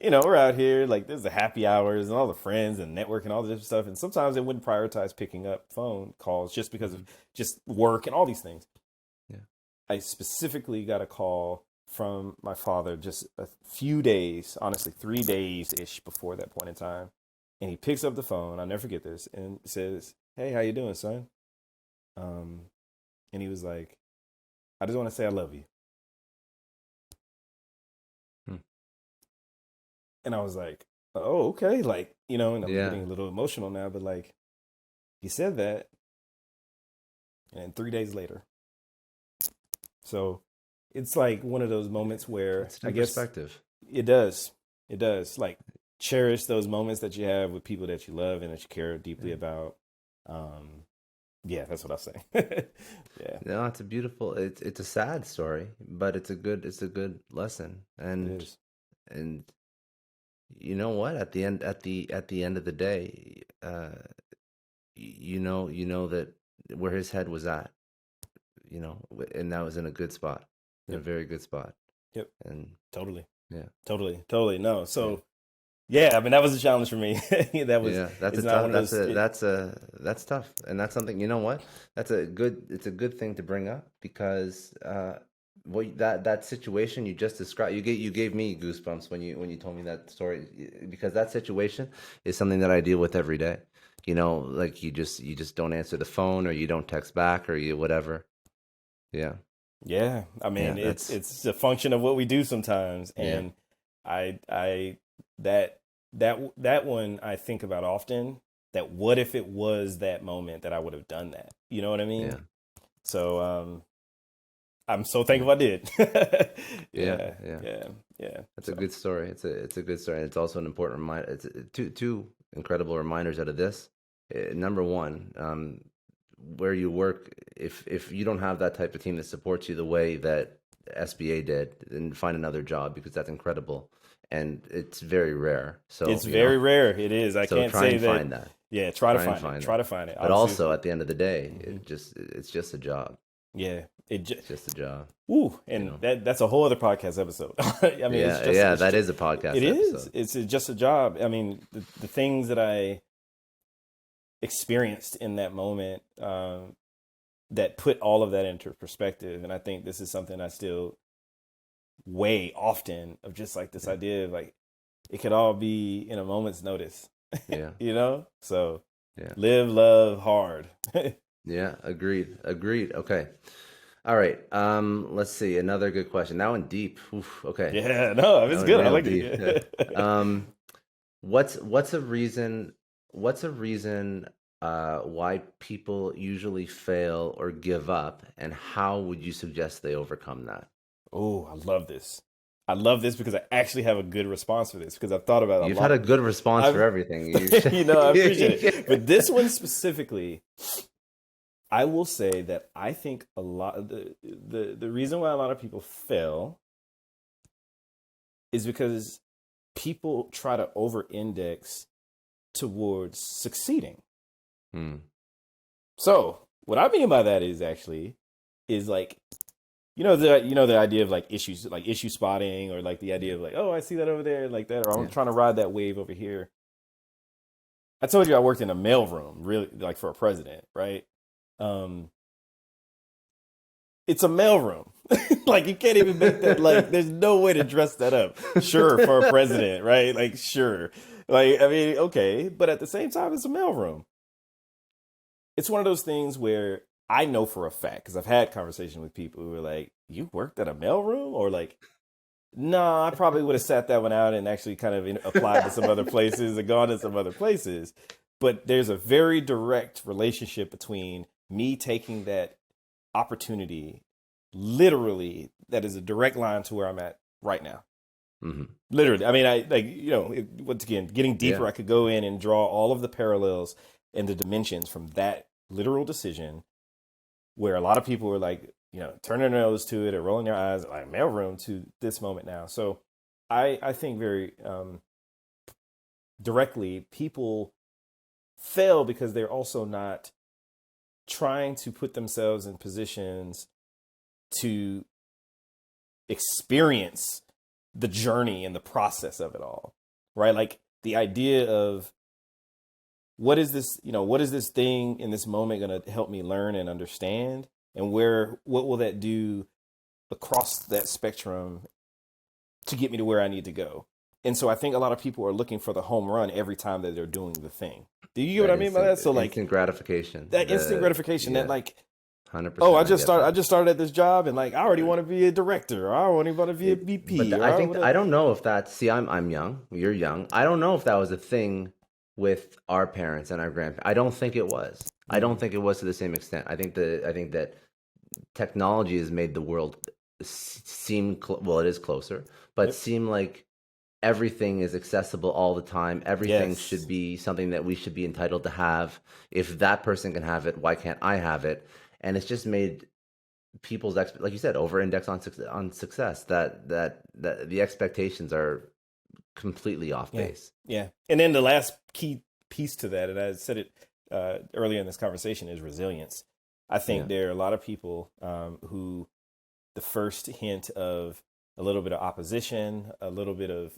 S2: We're out here, there's the happy hours and all the friends and network and all this different stuff. And sometimes they wouldn't prioritize picking up phone calls just because of just work and all these things. I specifically got a call from my father just a few days, honestly, 3 days ish before that point in time. And he picks up the phone. I'll never forget this, and says, "Hey, how you doing, son?" And he was like, "I just want to say I love you." And I was like, "Oh, okay." Like, and I'm getting a little emotional now, but like, he said that, and 3 days later. So it's like one of those moments where I guess
S1: perspective.
S2: It does. Like, cherish those moments that you have with people that you love and that you care deeply about. Yeah, that's what I'll say. Yeah.
S1: No, it's a beautiful. It's a sad story, but it's a good lesson. And you know what? At the end of the day, you know that where his head was at, and that was in a good spot, in a very good spot.
S2: Yep.
S1: And
S2: totally.
S1: Yeah.
S2: Totally. No. So. Yeah, I mean, that was a challenge for me. That was
S1: that's tough, and that's something. You know what? It's a good thing to bring up, because that situation you just described, you gave me goosebumps when you told me that story, because that situation is something that I deal with every day. Like you just don't answer the phone, or you don't text back, or you whatever. Yeah.
S2: Yeah, I mean, it's a function of what we do sometimes, and that one I think about often. That what if it was that moment that I would have done that? You know what I mean?
S1: Yeah.
S2: So I'm so thankful I did.
S1: Yeah. That's a good story. It's a good story. And it's also an important reminder. It's two incredible reminders out of this. Number one, where you work, if you don't have that type of team that supports you the way that SBA did, then find another job, because that's incredible. And it's very rare. So
S2: it's very rare. It is. I can't say that.
S1: Find that.
S2: Yeah, try to find it.
S1: But also, at the end of the day, it's just a job.
S2: Yeah,
S1: it's just a job.
S2: Ooh, and that's a whole other podcast episode. I mean,
S1: that is a podcast.
S2: It
S1: episode.
S2: is. It's just a job. I mean, the things that I experienced in that moment that put all of that into perspective, and I think this is something I still way often, of just like this idea of like it could all be in a moment's notice.
S1: Yeah.
S2: So live, love hard.
S1: Yeah, agreed. Okay, all right, let's see, another good question, now in deep. Oof, okay.
S2: Yeah, no, it's good. I like it.
S1: What's a reason why people usually fail or give up, and how would you suggest they overcome that?
S2: Oh, I love this. Because I actually have a good response for this, because I've thought about it a lot.
S1: You've had a good response for everything.
S2: I appreciate it. But this one specifically, I will say that I think a lot of the reason why a lot of people fail is because people try to over-index towards succeeding. So what I mean by that is like, the idea of like issue spotting, or like the idea of like, oh, I see that over there, like that, or I'm trying to ride that wave over here. I told you I worked in a mailroom, really, like for a president, right? It's a mailroom. Like, you can't even make that, like, there's no way to dress that up. Sure, for a president, right? Like, sure. Like, I mean, okay. But at the same time, it's a mailroom. It's one of those things where I know for a fact, because I've had conversations with people who are like, you worked at a mailroom? Or like, nah, I probably would have sat that one out and actually kind of applied to some other places and gone to some other places. But there's a very direct relationship between me taking that opportunity, literally, that is a direct line to where I'm at right now.
S1: Mm-hmm.
S2: Literally. I mean, once again, getting deeper, I could go in and draw all of the parallels and the dimensions from that literal decision, where a lot of people were like, turning their nose to it or rolling their eyes, like mailroom, to this moment now. So I think very directly, people fail because they're also not trying to put themselves in positions to experience the journey and the process of it all, right? Like the idea of what is this thing in this moment going to help me learn and understand, and what will that do across that spectrum to get me to where I need to go. And so I think a lot of people are looking for the home run every time that they're doing the thing. Do you get what I mean by that? So like
S1: instant gratification,
S2: that instant gratification, that like,
S1: 100%.
S2: oh, I just started at this job, and like I already want to be a director, or I already want to be a VP.
S1: But I think I don't know if that's. See, I'm young. You're young. I don't know if that was a thing with our parents and our grandparents. I don't think it was. I don't think it was to the same extent. I think that technology has made the world seem well. It is closer, but seem like everything is accessible all the time. Everything should be something that we should be entitled to have. If that person can have it, why can't I have it? And it's just made people's like you said, over-index on success. That the expectations are completely off base.
S2: Yeah. And then the last key piece to that, and I said it earlier in this conversation, is resilience. I think there are a lot of people who the first hint of a little bit of opposition, a little bit of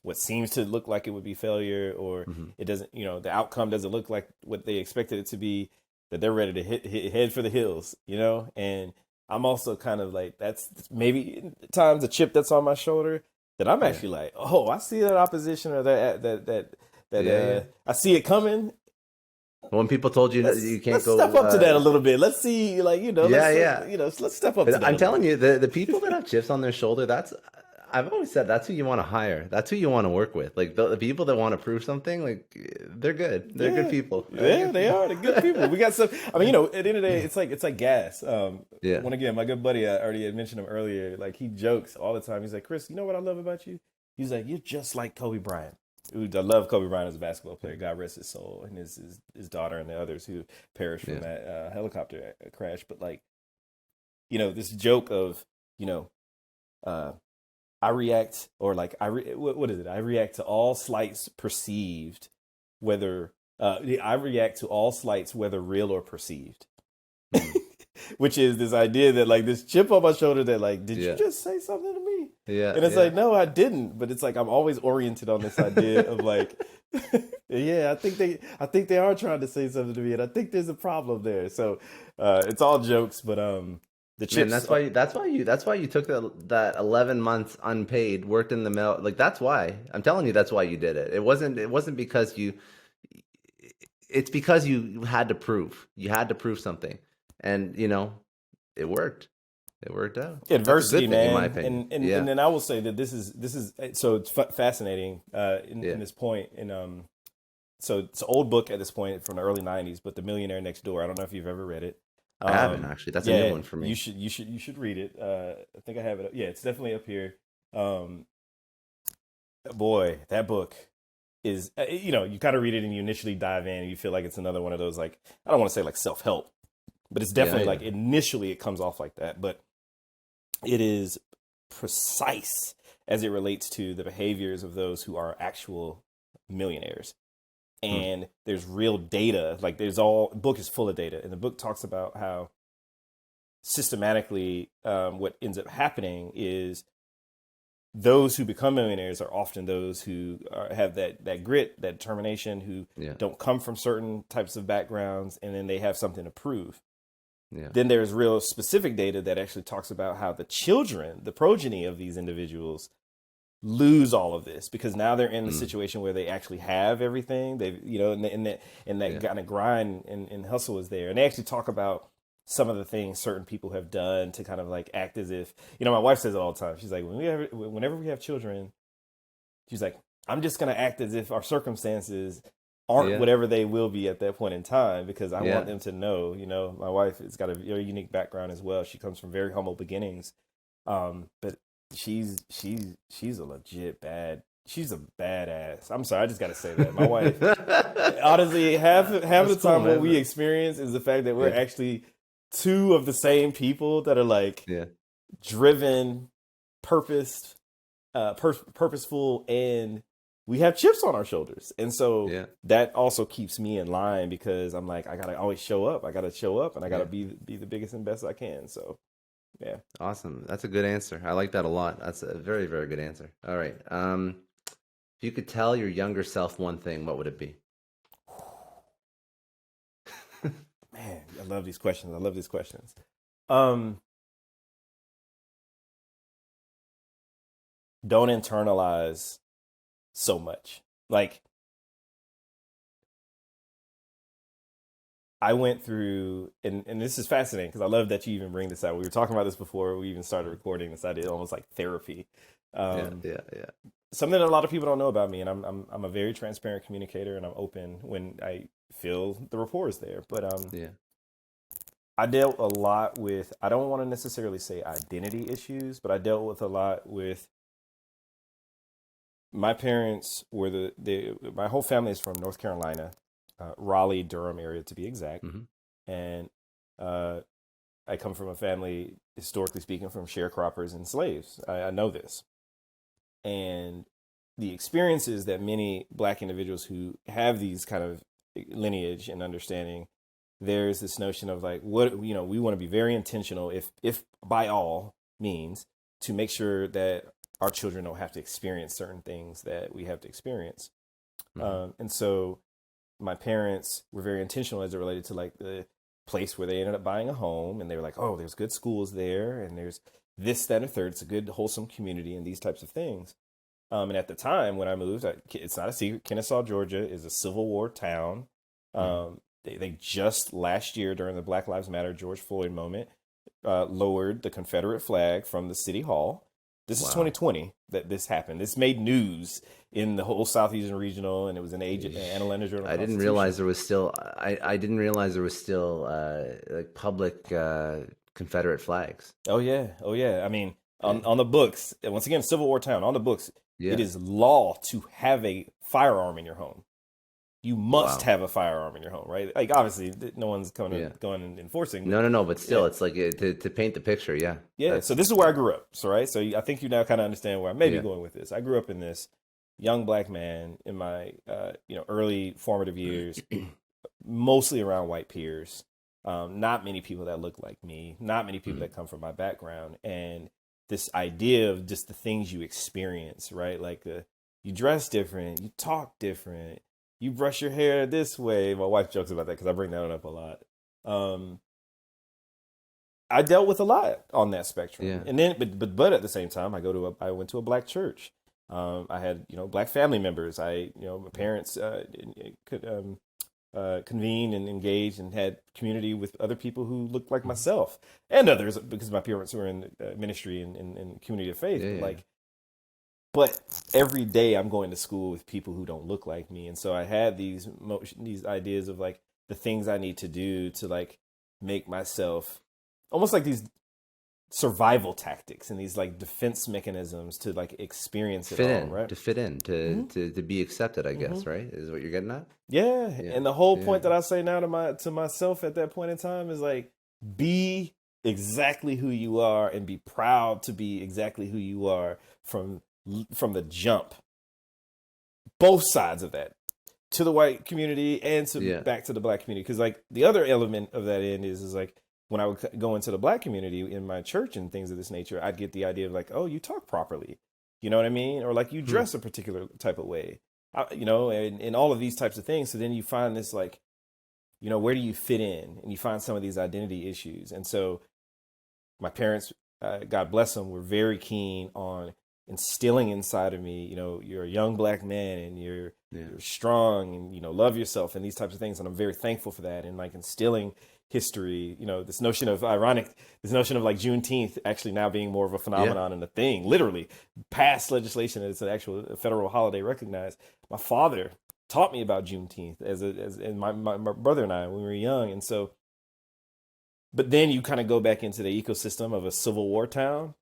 S2: what seems to look like it would be failure, or it doesn't, the outcome doesn't look like what they expected it to be, that they're ready to head for the hills, and I'm also kind of like, that's maybe at times a chip that's on my shoulder that I'm actually like, oh, I see that opposition, or that I see it coming.
S1: When people told you that you can't go,
S2: let's step up to that a little bit. Let's see, let's step up to that.
S1: I'm telling you, the people that have chips on their shoulder, I've always said that's who you want to hire. That's who you want to work with. Like the people that want to prove something, like they're good. They're good people.
S2: Yeah, they are. They're good people. We got some. I mean, at the end of the day, it's like gas. One again, my good buddy, I already had mentioned him earlier. Like he jokes all the time. He's like, Chris, you know what I love about you? He's like, you're just like Kobe Bryant. I love Kobe Bryant as a basketball player. God rest his soul, and his daughter and the others who perished from that helicopter crash. But like, this joke of, I react, or like what is it? I react to all slights perceived, whether I react to all slights, whether real or perceived. Which is this idea that like this chip on my shoulder that like, did you just say something to me? Yeah. And it's like, no, I didn't. But it's like I'm always oriented on this idea of like, I think they are trying to say something to me, and I think there's a problem there. So it's all jokes, but the chips.
S1: Man, that's why you took that 11 months unpaid, worked in the mail. Like that's why. I'm telling you, that's why you did it. It wasn't because it's because you had to prove. You had to prove something. And it worked. It worked out.
S2: Adversity, man. In my opinion. And then I will say that this is so it's fascinating in this point. And so it's an old book at this point from the early '90s, but The Millionaire Next Door. I don't know if you've ever read it.
S1: I haven't actually. That's a new one for me.
S2: You should read it. I think I have it. Yeah, it's definitely up here. Boy, that book is you kind of read it and you initially dive in and you feel like it's another one of those, like, I don't want to say like self-help, but it's definitely like initially it comes off like that, but it is precise as it relates to the behaviors of those who are actual millionaires. And there's real data, like book is full of data. And the book talks about how systematically what ends up happening is those who become millionaires are often those who have that grit, that determination, who don't come from certain types of backgrounds, and then they have something to prove. Yeah. Then there's real specific data that actually talks about how the children, the progeny of these individuals, lose all of this because now they're in the situation where they actually have everything. They've, and that kind of grind and hustle is there. And they actually talk about some of the things certain people have done to kind of like act as if, my wife says it all the time. She's like, whenever we have children, she's like, I'm just going to act as if our circumstances aren't whatever they will be at that point in time, because I want them to know, my wife has got a very unique background as well. She comes from very humble beginnings. But she's a legit she's a badass. I'm sorry, I just got to say that. My wife, honestly, half of the time what we experience is the fact that we're actually two of the same people that are like driven, purposeful, and we have chips on our shoulders. And so that also keeps me in line, because I'm like, I got to always show up. I got to show up, and I got to be the biggest and best I can. So yeah.
S1: Awesome. That's a good answer. I like that a lot. That's a very, very good answer. All right. If you could tell your younger self one thing, what would it be?
S2: Man, I love these questions. don't internalize so much. Like, I went through, and this is fascinating because I love that you even bring this out. We were talking about this before we even started recording this idea, almost like therapy.
S1: Yeah.
S2: Something that a lot of people don't know about me, and I'm a very transparent communicator, and I'm open when I feel the rapport is there. But
S1: Yeah.
S2: I dealt a lot with, I don't want to necessarily say identity issues, but I dealt with a lot with, my parents were my whole family is from North Carolina, Raleigh, Durham area to be exact. And I come from a family, historically speaking, from sharecroppers and slaves. I know this. And the experiences that many Black individuals who have these kind of lineage and understanding, there's this notion of like, what, we want to be very intentional, if by all means, to make sure that our children don't have to experience certain things that we have to experience. And so my parents were very intentional as it related to like the place where they ended up buying a home, and they were like, oh, there's good schools there, and there's this, that, and a third. It's a good, wholesome community, and these types of things. And at the time when I moved, it's not a secret, Kennesaw, Georgia is a Civil War town. They just last year, during the Black Lives Matter George Floyd moment, lowered the Confederate flag from the city hall. This is 2020 that this happened. This made news in the whole Southeastern Regional, and it was an Atlanta Journal.
S1: I didn't realize there was still. I didn't realize there was still like public Confederate flags.
S2: Oh yeah. I mean, on the books. Once again, Civil War town. On the books, it is law to have a firearm in your home. You must have a firearm in your home, right? Like, obviously, no one's going and enforcing.
S1: No, but still, it's like to paint the picture,
S2: Yeah, so this is where I grew up, so right? So I think you now kind of understand where I may be going with this. I grew up in this young Black man in my, early formative years, mostly around white peers. Not many people that look like me, not many people that come from my background. And this idea of just the things you experience, right? Like you dress different, you talk different, you brush your hair this way. My wife jokes about that because I bring that up a lot. I dealt with a lot on that spectrum, and then, but at the same time, I went to a Black church. I had Black family members. My parents convened and engaged and had community with other people who looked like myself and others, because my parents were in ministry and community of faith. But every day I'm going to school with people who don't look like me. And so I had these ideas of like the things I need to do to like make myself almost like these survival tactics and these like defense mechanisms to like experience it all, right?
S1: To fit in, to be accepted, I guess, right? Is what you're getting at?
S2: Yeah. And the whole point that I say now to myself at that point in time is like, be exactly who you are and be proud to be exactly who you are from the jump. Both sides of that, to the white community and back to the Black community. Because like the other element of that end is like when I would go into the Black community in my church and things of this nature, I'd get the idea of like, oh, you talk properly, you know what I mean, or like you dress a particular type of way, and all of these types of things. So then you find this like, where do you fit in, and you find some of these identity issues. And so my parents, God bless them, were very keen on instilling inside of me, you're a young Black man and you're strong and, love yourself and these types of things. And I'm very thankful for that. And like instilling history, this notion of like Juneteenth actually now being more of a phenomenon and a thing, literally passed legislation that it's an actual federal holiday recognized. My father taught me about Juneteenth and my brother and I when we were young. And so, but then you kind of go back into the ecosystem of a Civil War town.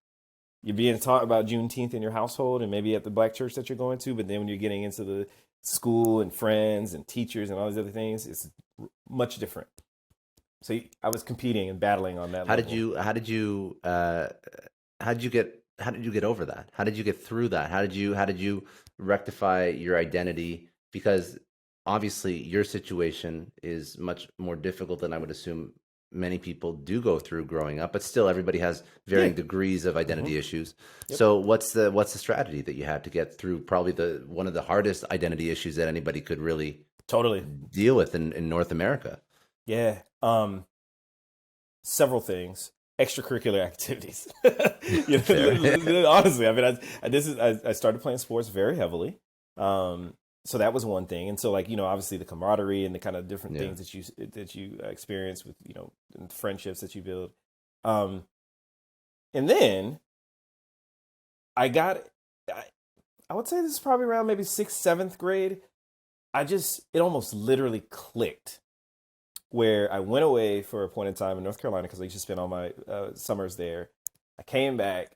S2: You're being taught about Juneteenth in your household and maybe at the Black church that you're going to, but then when you're getting into the school and friends and teachers and all these other things, it's much different. So I was competing and battling on that. How did you
S1: get over that? How did you get through that? How did you rectify your identity? Because obviously your situation is much more difficult than I would assume many people do go through growing up, but still everybody has varying degrees of identity issues. So what's the strategy that you had to get through probably one of the hardest identity issues that anybody could really deal with in North America?
S2: Yeah. Several things. extracurricular activities.
S1: Fair.
S2: Honestly, I mean, I started playing sports very heavily. So that was one thing, and so like obviously the camaraderie and the kind of different
S1: Yeah.
S2: things that you experience with and friendships that you build. Um, and then I got, I, I would say this is probably around maybe sixth, seventh grade. It almost literally clicked where I went away for a point in time in North Carolina because I used to spend all my summers there. I came back,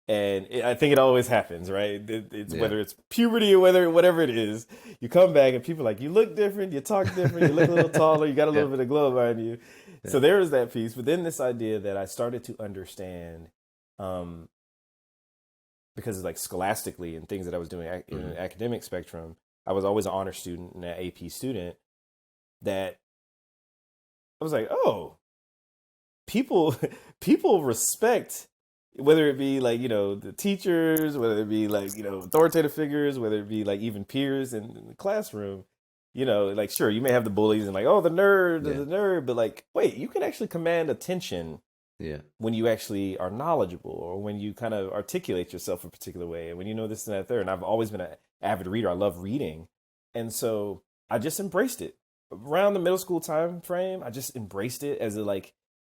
S2: and I think it always happens, right? It's
S1: Yeah.
S2: whether it's puberty or whatever it is, you come back and people are like, you look different, you talk different, you look a little taller, you got a
S1: Yeah.
S2: little bit of glow behind you.
S1: Yeah.
S2: So there was that piece, but then this idea that I started to understand, um, because of like scholastically and things that I was doing in an academic spectrum, I was always an honor student and an AP student. That I was like, oh, people people respect, whether it be like the teachers, whether it be like authoritative figures, whether it be like even peers in the classroom. Like sure, you may have the bullies and like, oh,
S1: Yeah.
S2: the nerd, but like wait, you can actually command attention
S1: Yeah.
S2: when you actually are knowledgeable, or when you kind of articulate yourself a particular way, and when this and that third. And I've always been an avid reader. I love reading, and so I just embraced it around the middle school time frame. I just embraced it as a like,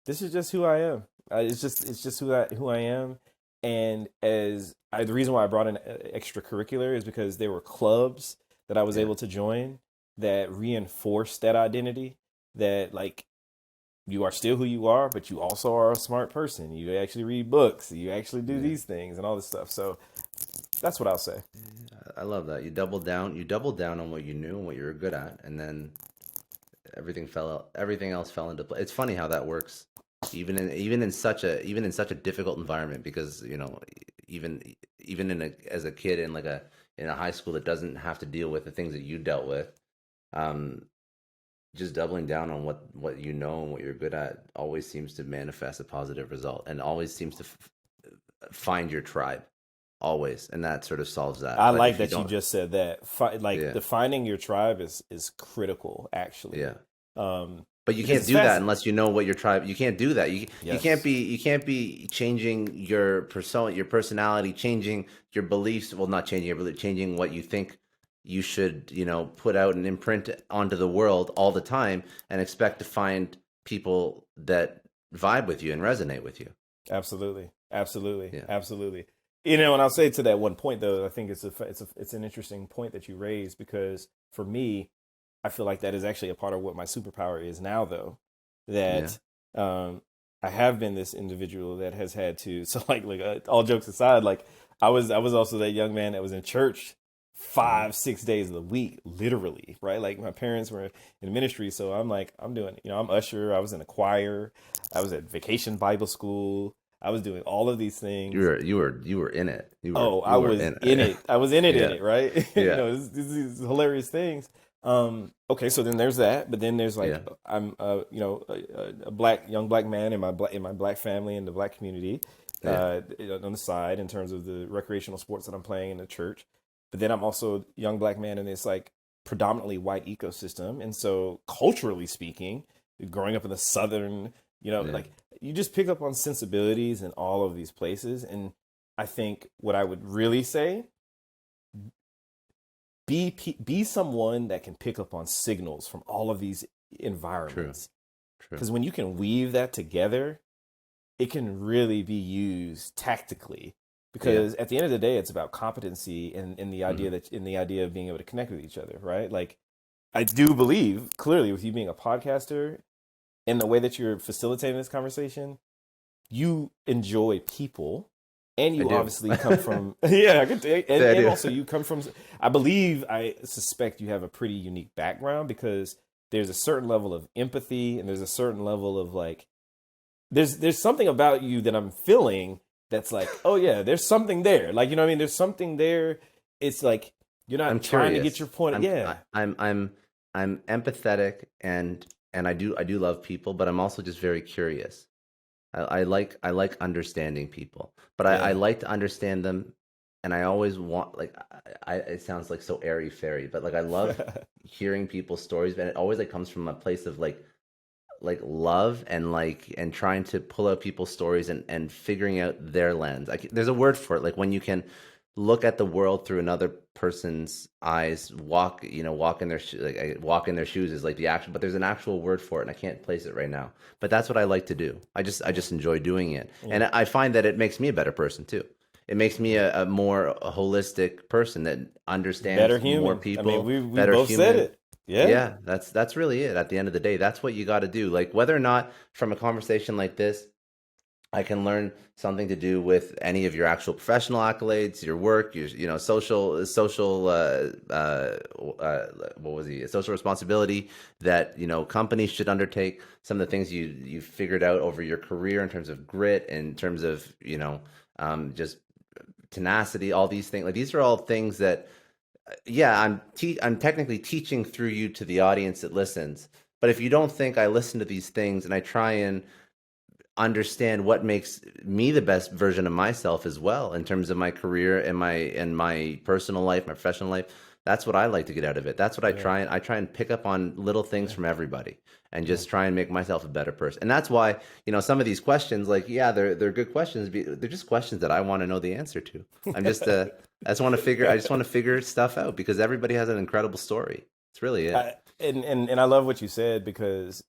S2: this is just who I am. It's just who I am. And the reason why I brought in extracurricular is because there were clubs that I was
S1: Yeah.
S2: able to join that reinforced that identity, that like you are still who you are, but you also are a smart person. You actually read books. You actually do
S1: Yeah.
S2: these things and all this stuff. So that's what I'll say.
S1: I love that. You doubled down on what you knew and what you were good at, and then everything else fell into place. It's funny how that works, even in such a difficult environment, because even as a kid in a high school that doesn't have to deal with the things that you dealt with, um, just doubling down on what you know and what you're good at always seems to manifest a positive result, and always seems to find your tribe, always, and that sort of solves that.
S2: I
S1: But
S2: like
S1: if you
S2: that you
S1: don't,
S2: just said that. Like
S1: yeah,
S2: defining your tribe is critical, actually.
S1: yeah.
S2: Um,
S1: But you
S2: because
S1: can't
S2: it's
S1: do that
S2: fast.
S1: unless you know what your tribe. You can't do that.
S2: Yes,
S1: You can't be changing your persona, your personality, changing your beliefs. Well, not changing your belief, changing what you think you should, put out and imprint onto the world all the time, and expect to find people that vibe with you and resonate with you.
S2: absolutely, absolutely,
S1: Yeah,
S2: absolutely. And I'll say to that one point though, I think it's an interesting point that you raised, because for me, I feel like that is actually a part of what my superpower is now, though.
S1: yeah,
S2: That I have been this individual that has had to. So, all jokes aside, like I was also that young man that was in church
S1: yeah.
S2: 5, 6 days of the week, literally, right? Like my parents were in ministry, so I'm doing, I'm usher. I was in a choir. I was at vacation Bible school. I was doing all of these things.
S1: You were in it.
S2: Oh, I
S1: You were
S2: was
S1: in
S2: in
S1: it.
S2: it. I was in
S1: Yeah,
S2: it, right?
S1: yeah,
S2: These hilarious things. Okay, so then there's that, but then there's like
S1: yeah,
S2: I'm a young black man in my black family in the black community,
S1: yeah,
S2: on the side in terms of the recreational sports that I'm playing in the church. But then I'm also a young black man in this like predominantly white ecosystem, and so culturally speaking, growing up in the southern,
S1: yeah.
S2: like you just pick up on sensibilities in all of these places. And I think what I would really say, be someone that can pick up on signals from all of these
S1: True,
S2: environments,
S1: true.
S2: because when you can weave that together, it can really be used tactically.
S1: Yeah.
S2: Because at the end of the day, it's about competency and
S1: Hmm.
S2: in the idea of being able to connect with each other, right? Like I do believe clearly with you being a podcaster and the way that you're facilitating this conversation, you enjoy people, and
S1: I
S2: you
S1: do.
S2: obviously come from yeah, I could,
S1: I
S2: and
S1: do.
S2: also you come from, I suspect you have a pretty unique background, because there's a certain level of empathy, and there's a certain level of like, there's something about you that I'm feeling that's like, oh yeah, there's something there, like, you know what I mean, there's something there. It's like you're
S1: I'm
S2: not trying to get
S1: curious.
S2: your point, yeah.
S1: I'm empathetic, and I do love people, but I'm also just very curious. I like understanding people, but I
S2: Yeah.
S1: like to understand them, and I always want like it sounds like so airy fairy, but like I love hearing people's stories, and it always like comes from a place of like like love and trying to pull out people's stories and figuring out their lens. There's a word for it, like when you can look at the world through another person's eyes, walk in their walk in their shoes is like the action, but there's an actual word for it, and I can't place it right now. But that's what I like to do. I just enjoy doing it, and I find that it makes me a better person too. It makes me a more holistic person that understands
S2: better human.
S1: more people.
S2: I mean, we
S1: better
S2: both
S1: human.
S2: said it.
S1: Yeah, that's really it. At the end of the day, that's what you got to do. Like whether or not from a conversation like this, I can learn something to do with any of your actual professional accolades, your work, your social what was he social responsibility that companies should undertake. Some of the things you figured out over your career in terms of grit, in terms of just tenacity, all these things. Like these are all things that I'm technically teaching through you to the audience that listens. But if you don't think I listen to these things and I try and understand what makes me the best version of myself as well in terms of my career and my personal life, my professional life, that's what I like to get out of it. That's what I try and pick up on little things from everybody and just try and make myself a better person. And that's why, some of these questions, like, they're good questions. They're just questions that I want to know the answer to. I just want to figure stuff out because everybody has an incredible story. It's really it.
S2: And I love what you said because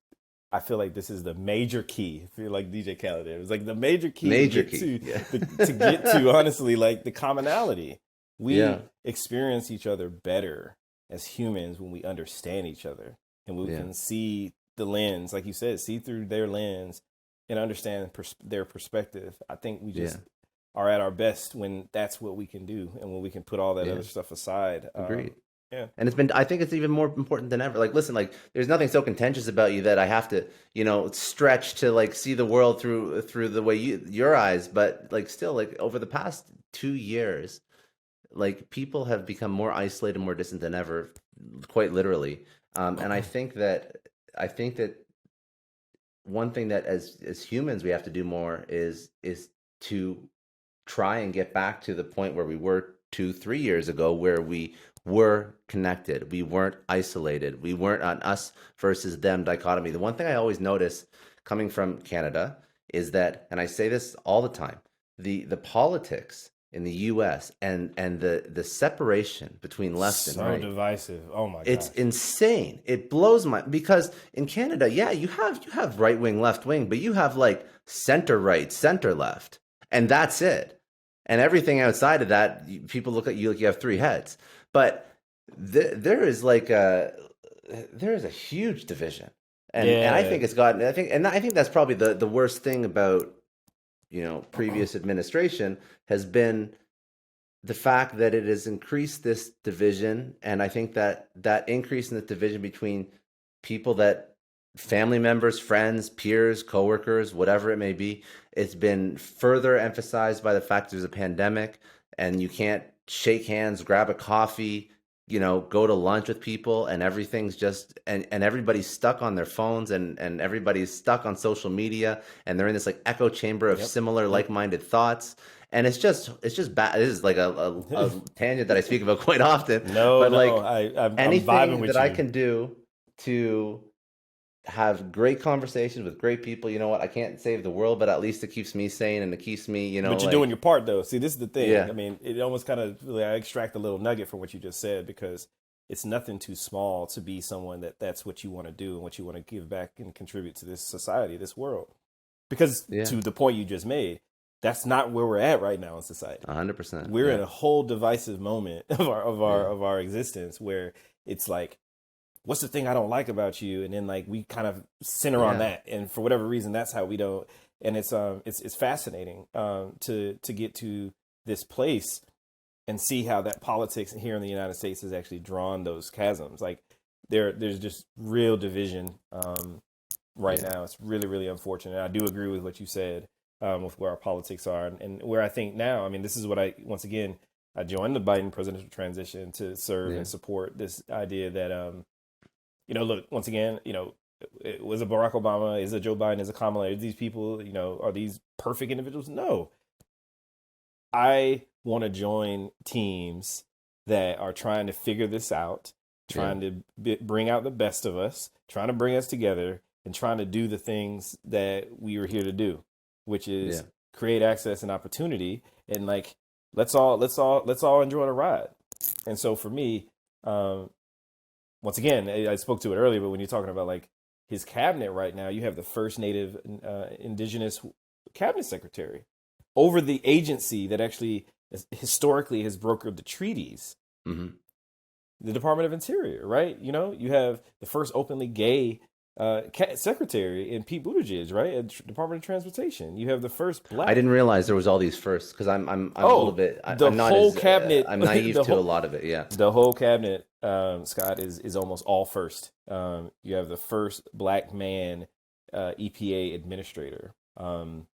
S2: I feel like this is the major key. I feel like DJ Khaled. It was like the major key to get to honestly, like the commonality. We experience each other better as humans when we understand each other and we can see the lens, like you said, see through their lens and understand their perspective. I think we just are at our best when that's what we can do and when we can put all that other stuff aside.
S1: Agreed. And I think it's even more important than ever. Like, listen, like there's nothing so contentious about you that I have to, stretch to like see the world through the way your eyes. But like still, like over the past 2 years, like people have become more isolated, more distant than ever, quite literally. And I think that one thing that as humans we have to do more is to try and get back to the point where we were 2-3 years ago, where we were connected. We weren't isolated. We weren't on us versus them dichotomy. The one thing I always notice coming from Canada is that, and I say this all the time, the politics in the US and the separation between left and right.
S2: So divisive. Oh my god.
S1: It's insane. It blows my, because in Canada, you have right wing, left wing, but you have like center right, center left. And that's it. And everything outside of that, people look at you like you have three heads. But there is a huge division, and I think I think that's probably the worst thing about previous administration has been the fact that it has increased this division, and I think that increase in the division between people that family members, friends, peers, coworkers, whatever it may be, it's been further emphasized by the fact there's a pandemic and you can't shake hands, grab a coffee, go to lunch with people, and everything's just and everybody's stuck on their phones and everybody's stuck on social media, and they're in this like echo chamber of similar like-minded thoughts. And it's just bad. This is like a tangent that I speak about quite often.
S2: I'm
S1: anything
S2: vibing with
S1: that I
S2: you.
S1: can do to have great conversations with great people. You know what? I can't save the world, but at least it keeps me sane and it keeps me,
S2: But you're doing your part, though. See, this is the thing.
S1: Yeah.
S2: I mean, it almost kind of I extract a little nugget from what you just said, because it's nothing too small to be someone that's what you want to do and what you want to give back and contribute to this society, this world. Because to the point you just made, that's not where we're at right now in society.
S1: 100%.
S2: We're in a whole divisive moment of our existence where it's like, what's the thing I don't like about you? And then like we kind of center on that, and for whatever reason, that's how we don't. And it's fascinating to get to this place and see how that politics here in the United States has actually drawn those chasms. Like there's just real division right now. It's really, really unfortunate. I do agree with what you said with where our politics are and where I think now. I mean, this is what I joined the Biden presidential transition to serve and support this idea that look, once again, it was a Barack Obama, is a Joe Biden, is a Kamala, are these people, are these perfect individuals? No. I want to join teams that are trying to figure this out, trying to bring out the best of us, trying to bring us together, and trying to do the things that we were here to do, which is
S1: Yeah.
S2: create access and opportunity, and like let's all enjoy the ride. And so for me, once again, I spoke to it earlier, but when you're talking about like his cabinet right now, you have the first Native Indigenous cabinet secretary over the agency that actually historically has brokered the treaties.
S1: Mm-hmm.
S2: The Department of Interior, right? You know, you have the first openly gay secretary in Pete Buttigieg, right? At Department of Transportation. You have the first black.
S1: I didn't realize there was all these firsts because I'm a little bit.
S2: The
S1: I'm not
S2: whole
S1: as,
S2: cabinet.
S1: I'm naive to a lot of it. Yeah.
S2: The whole cabinet, Scott, is almost all first. You have the first black man EPA administrator. I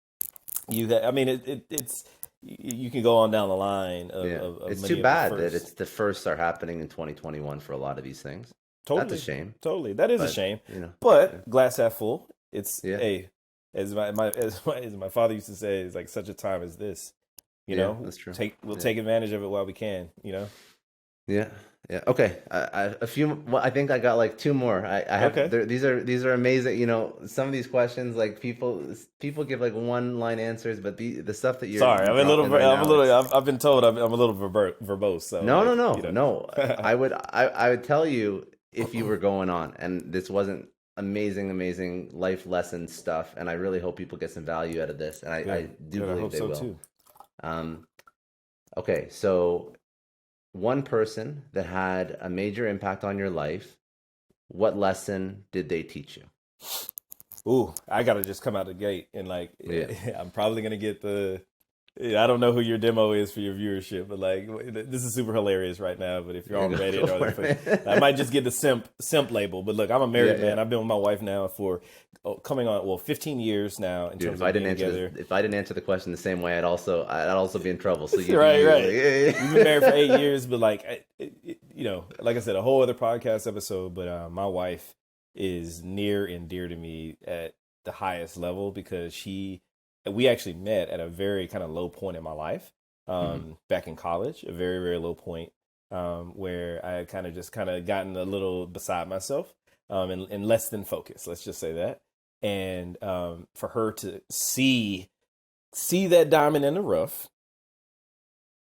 S2: mean, it's you can go on down the line of
S1: it's
S2: many
S1: too
S2: of
S1: bad
S2: the
S1: that
S2: firsts.
S1: it's the firsts are happening in 2021 for a lot of these things.
S2: Totally,
S1: That's a shame.
S2: Totally, that is a
S1: But,
S2: shame.
S1: you know,
S2: But glass half full. It's
S1: Yeah.
S2: hey, as my father used to say, it's like such a time as this. You
S1: Yeah,
S2: know,
S1: that's true.
S2: We'll
S1: Yeah.
S2: take advantage of it while we can. You know.
S1: Yeah. Yeah. Okay. A few. Well, I think I got like two more. I have.
S2: Okay.
S1: These are amazing. You know, some of these questions, like people give like one line answers, but the stuff that you're
S2: Sorry, I'm a little.
S1: dropping right now, it's-
S2: I've been told I'm a little verbose. So
S1: No,
S2: like,
S1: no,
S2: you know.
S1: no. I would tell you if you were going on, and this wasn't amazing life lesson stuff, and I really hope people get some value out of this, and I do
S2: Good, I
S1: believe
S2: hope
S1: they
S2: so
S1: will.
S2: too.
S1: Okay, so one person that had a major impact on your life, what lesson did they teach you?
S2: Ooh, I gotta just come out the gate and like,
S1: Yeah.
S2: I'm probably gonna get I don't know who your demo is for your viewership, but like, this is super hilarious right now. But if you're on Reddit,
S1: Go for it.
S2: I might just get the simp label. But look, I'm a married
S1: Yeah,
S2: man.
S1: yeah.
S2: I've been with my wife now for coming on 15 years now in
S1: Dude,
S2: terms
S1: if I
S2: of being
S1: didn't
S2: together.
S1: if I didn't answer the question the same way, I'd also be in trouble. So you
S2: Right.
S1: yeah.
S2: We've been married for 8 years, but like, you know, like I said, a whole other podcast episode. But my wife is near and dear to me at the highest level because we actually met at a very kind of low point in my life, back in college, a very, very low point, where I had kind of gotten a little beside myself, and less than focused. Let's just say that. And for her to see that diamond in the rough,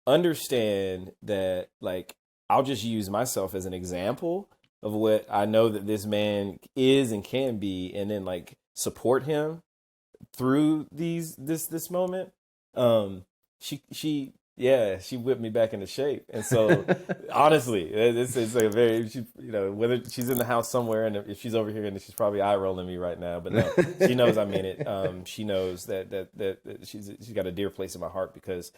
S2: understand that, like, I'll just use myself as an example of what I know that this man is and can be, and then like support him through this moment. She whipped me back into shape. And so honestly, it's like a very, whether she's in the house somewhere, and if she's over here, and she's probably eye rolling me right now, but no, she knows I mean it. She knows that she's got a dear place in my heart because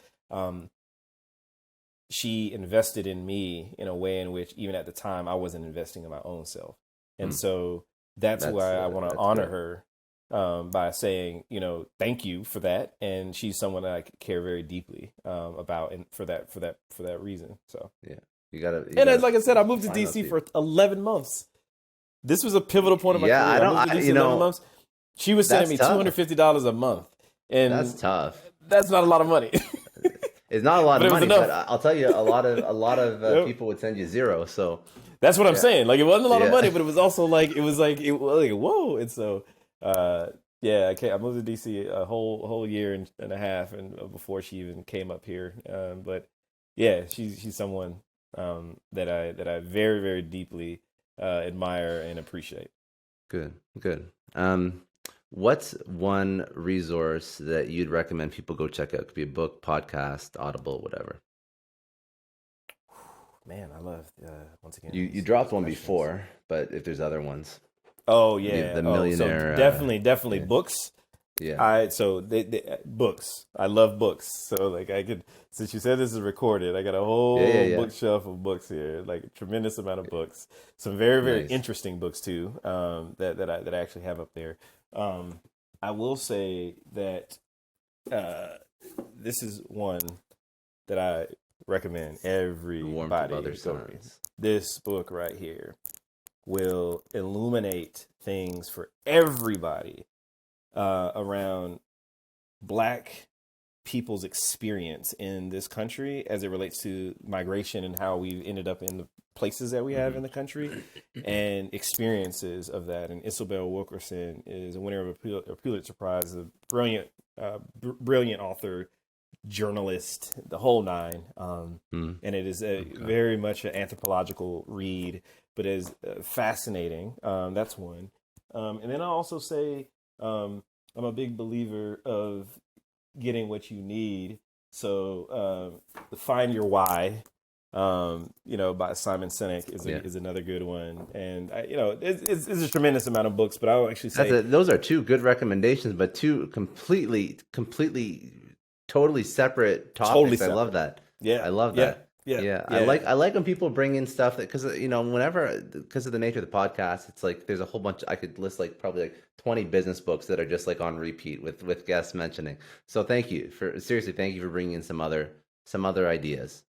S2: she invested in me in a way in which even at the time I wasn't investing in my own self. And so that's why I want to honor her by saying, thank you for that. And she's someone that I care very deeply about, and for that reason. So
S1: Yeah, you gotta.
S2: Like I said, I moved to DC for 11 months. This was a pivotal point of my career. I moved to DC 11 months. She was sending me $250 a month, and
S1: that's tough.
S2: That's not a lot of money.
S1: It's not a lot of money, but
S2: enough.
S1: I'll tell you, a lot of people would send you zero. So
S2: that's what I'm saying. Like, it wasn't a lot of money, but it was also like whoa. And so I moved to DC a whole year and a half, and before she even came up here. But yeah, she's someone that I very, very deeply admire and appreciate.
S1: Good. What's one resource that you'd recommend people go check out? It could be a book, podcast, Audible, whatever.
S2: Man, I love once again.
S1: You dropped one before, but if there's other ones.
S2: Oh yeah,
S1: the Millionaire.
S2: So definitely books.
S1: Yeah.
S2: They books. I love books. So like I could, since you said this is recorded, I got a whole bookshelf of books here, like a tremendous amount of books. Some very, very interesting books too. That I actually have up there. I will say that this is one that I recommend everybody
S1: Other
S2: go
S1: Signs.
S2: read. This book right here will illuminate things for everybody around Black people's experience in this country as it relates to migration and how we ended up in the places that we have in the country and experiences of that. And Isabel Wilkerson is a winner of a Pulitzer Prize, a brilliant author, journalist, the whole nine. And it is very much an anthropological read, but is fascinating. That's one. And then I also say I'm a big believer of getting what you need. So Find Your Why, by Simon Sinek is another good one. And it's a tremendous amount of books, but I will actually say
S1: those are two good recommendations, but two completely, totally separate topics. Totally separate. I love that.
S2: Yeah,
S1: I love that. Yeah. I like when people bring in stuff that, because because of the nature of the podcast, it's like there's a whole bunch. I could list probably 20 business books that are just on repeat with guests mentioning. So thank you for bringing in some other ideas.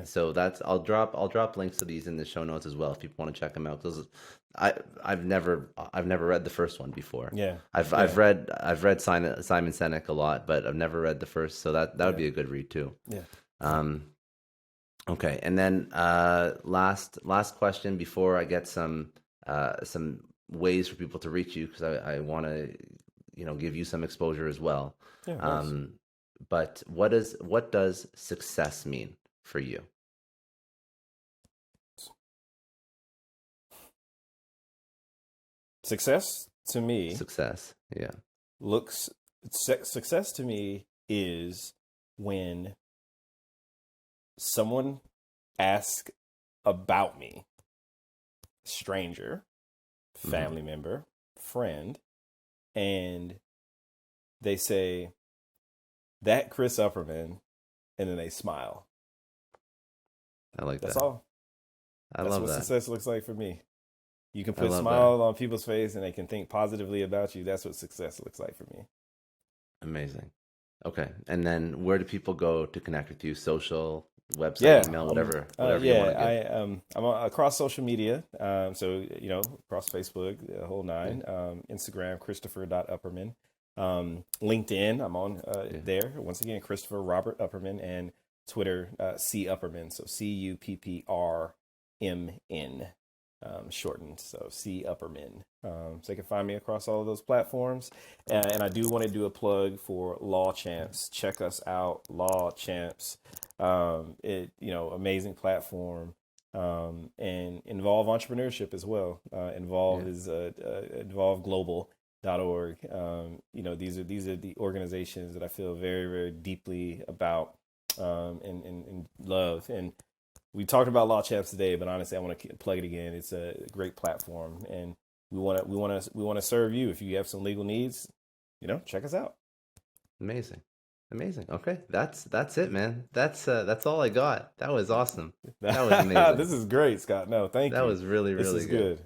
S1: So I'll drop links to these in the show notes as well if people want to check them out. Because I've never read the first one before.
S2: Yeah,
S1: I've read Simon Sinek a lot, but I've never read the first. So that would be a good read too.
S2: Yeah.
S1: Okay, and then last question before I get some ways for people to reach you, because I want to give you some exposure as well.
S2: Yeah, nice.
S1: But what does success mean for you?
S2: Success to me.
S1: Success, yeah.
S2: Success to me is when someone asks about me, stranger, family member, friend, and they say, "That Chris Upperman," and then they smile.
S1: I like that.
S2: That's all.
S1: That's love
S2: what
S1: that.
S2: Success looks like for me. You can put a smile on people's face and they can think positively about you. That's what success looks like for me.
S1: Amazing. Okay. And then where do people go to connect with you? Social, website, email, whatever you want to get.
S2: I'm across social media. So, across Facebook, the whole nine. Instagram, Christopher.Upperman. LinkedIn, I'm on there. Once again, Christopher Robert Upperman, and Twitter, C Upperman. So CUPPRMN. Shortened, so C Upperman. So you can find me across all of those platforms. And I do want to do a plug for Law Champs. Check us out, Law Champs. Amazing platform. And involve entrepreneurship as well. Involve is involveglobal.org. These are the organizations that I feel very, very deeply about and love. And we talked about Law Champs today, but honestly, I want to plug it again. It's a great platform, and we want to serve you. If you have some legal needs, check us out.
S1: Amazing. Okay, that's it, man. That's all I got. That was awesome. That was amazing.
S2: This is great, Scott. No, thank you.
S1: That was really, really
S2: good.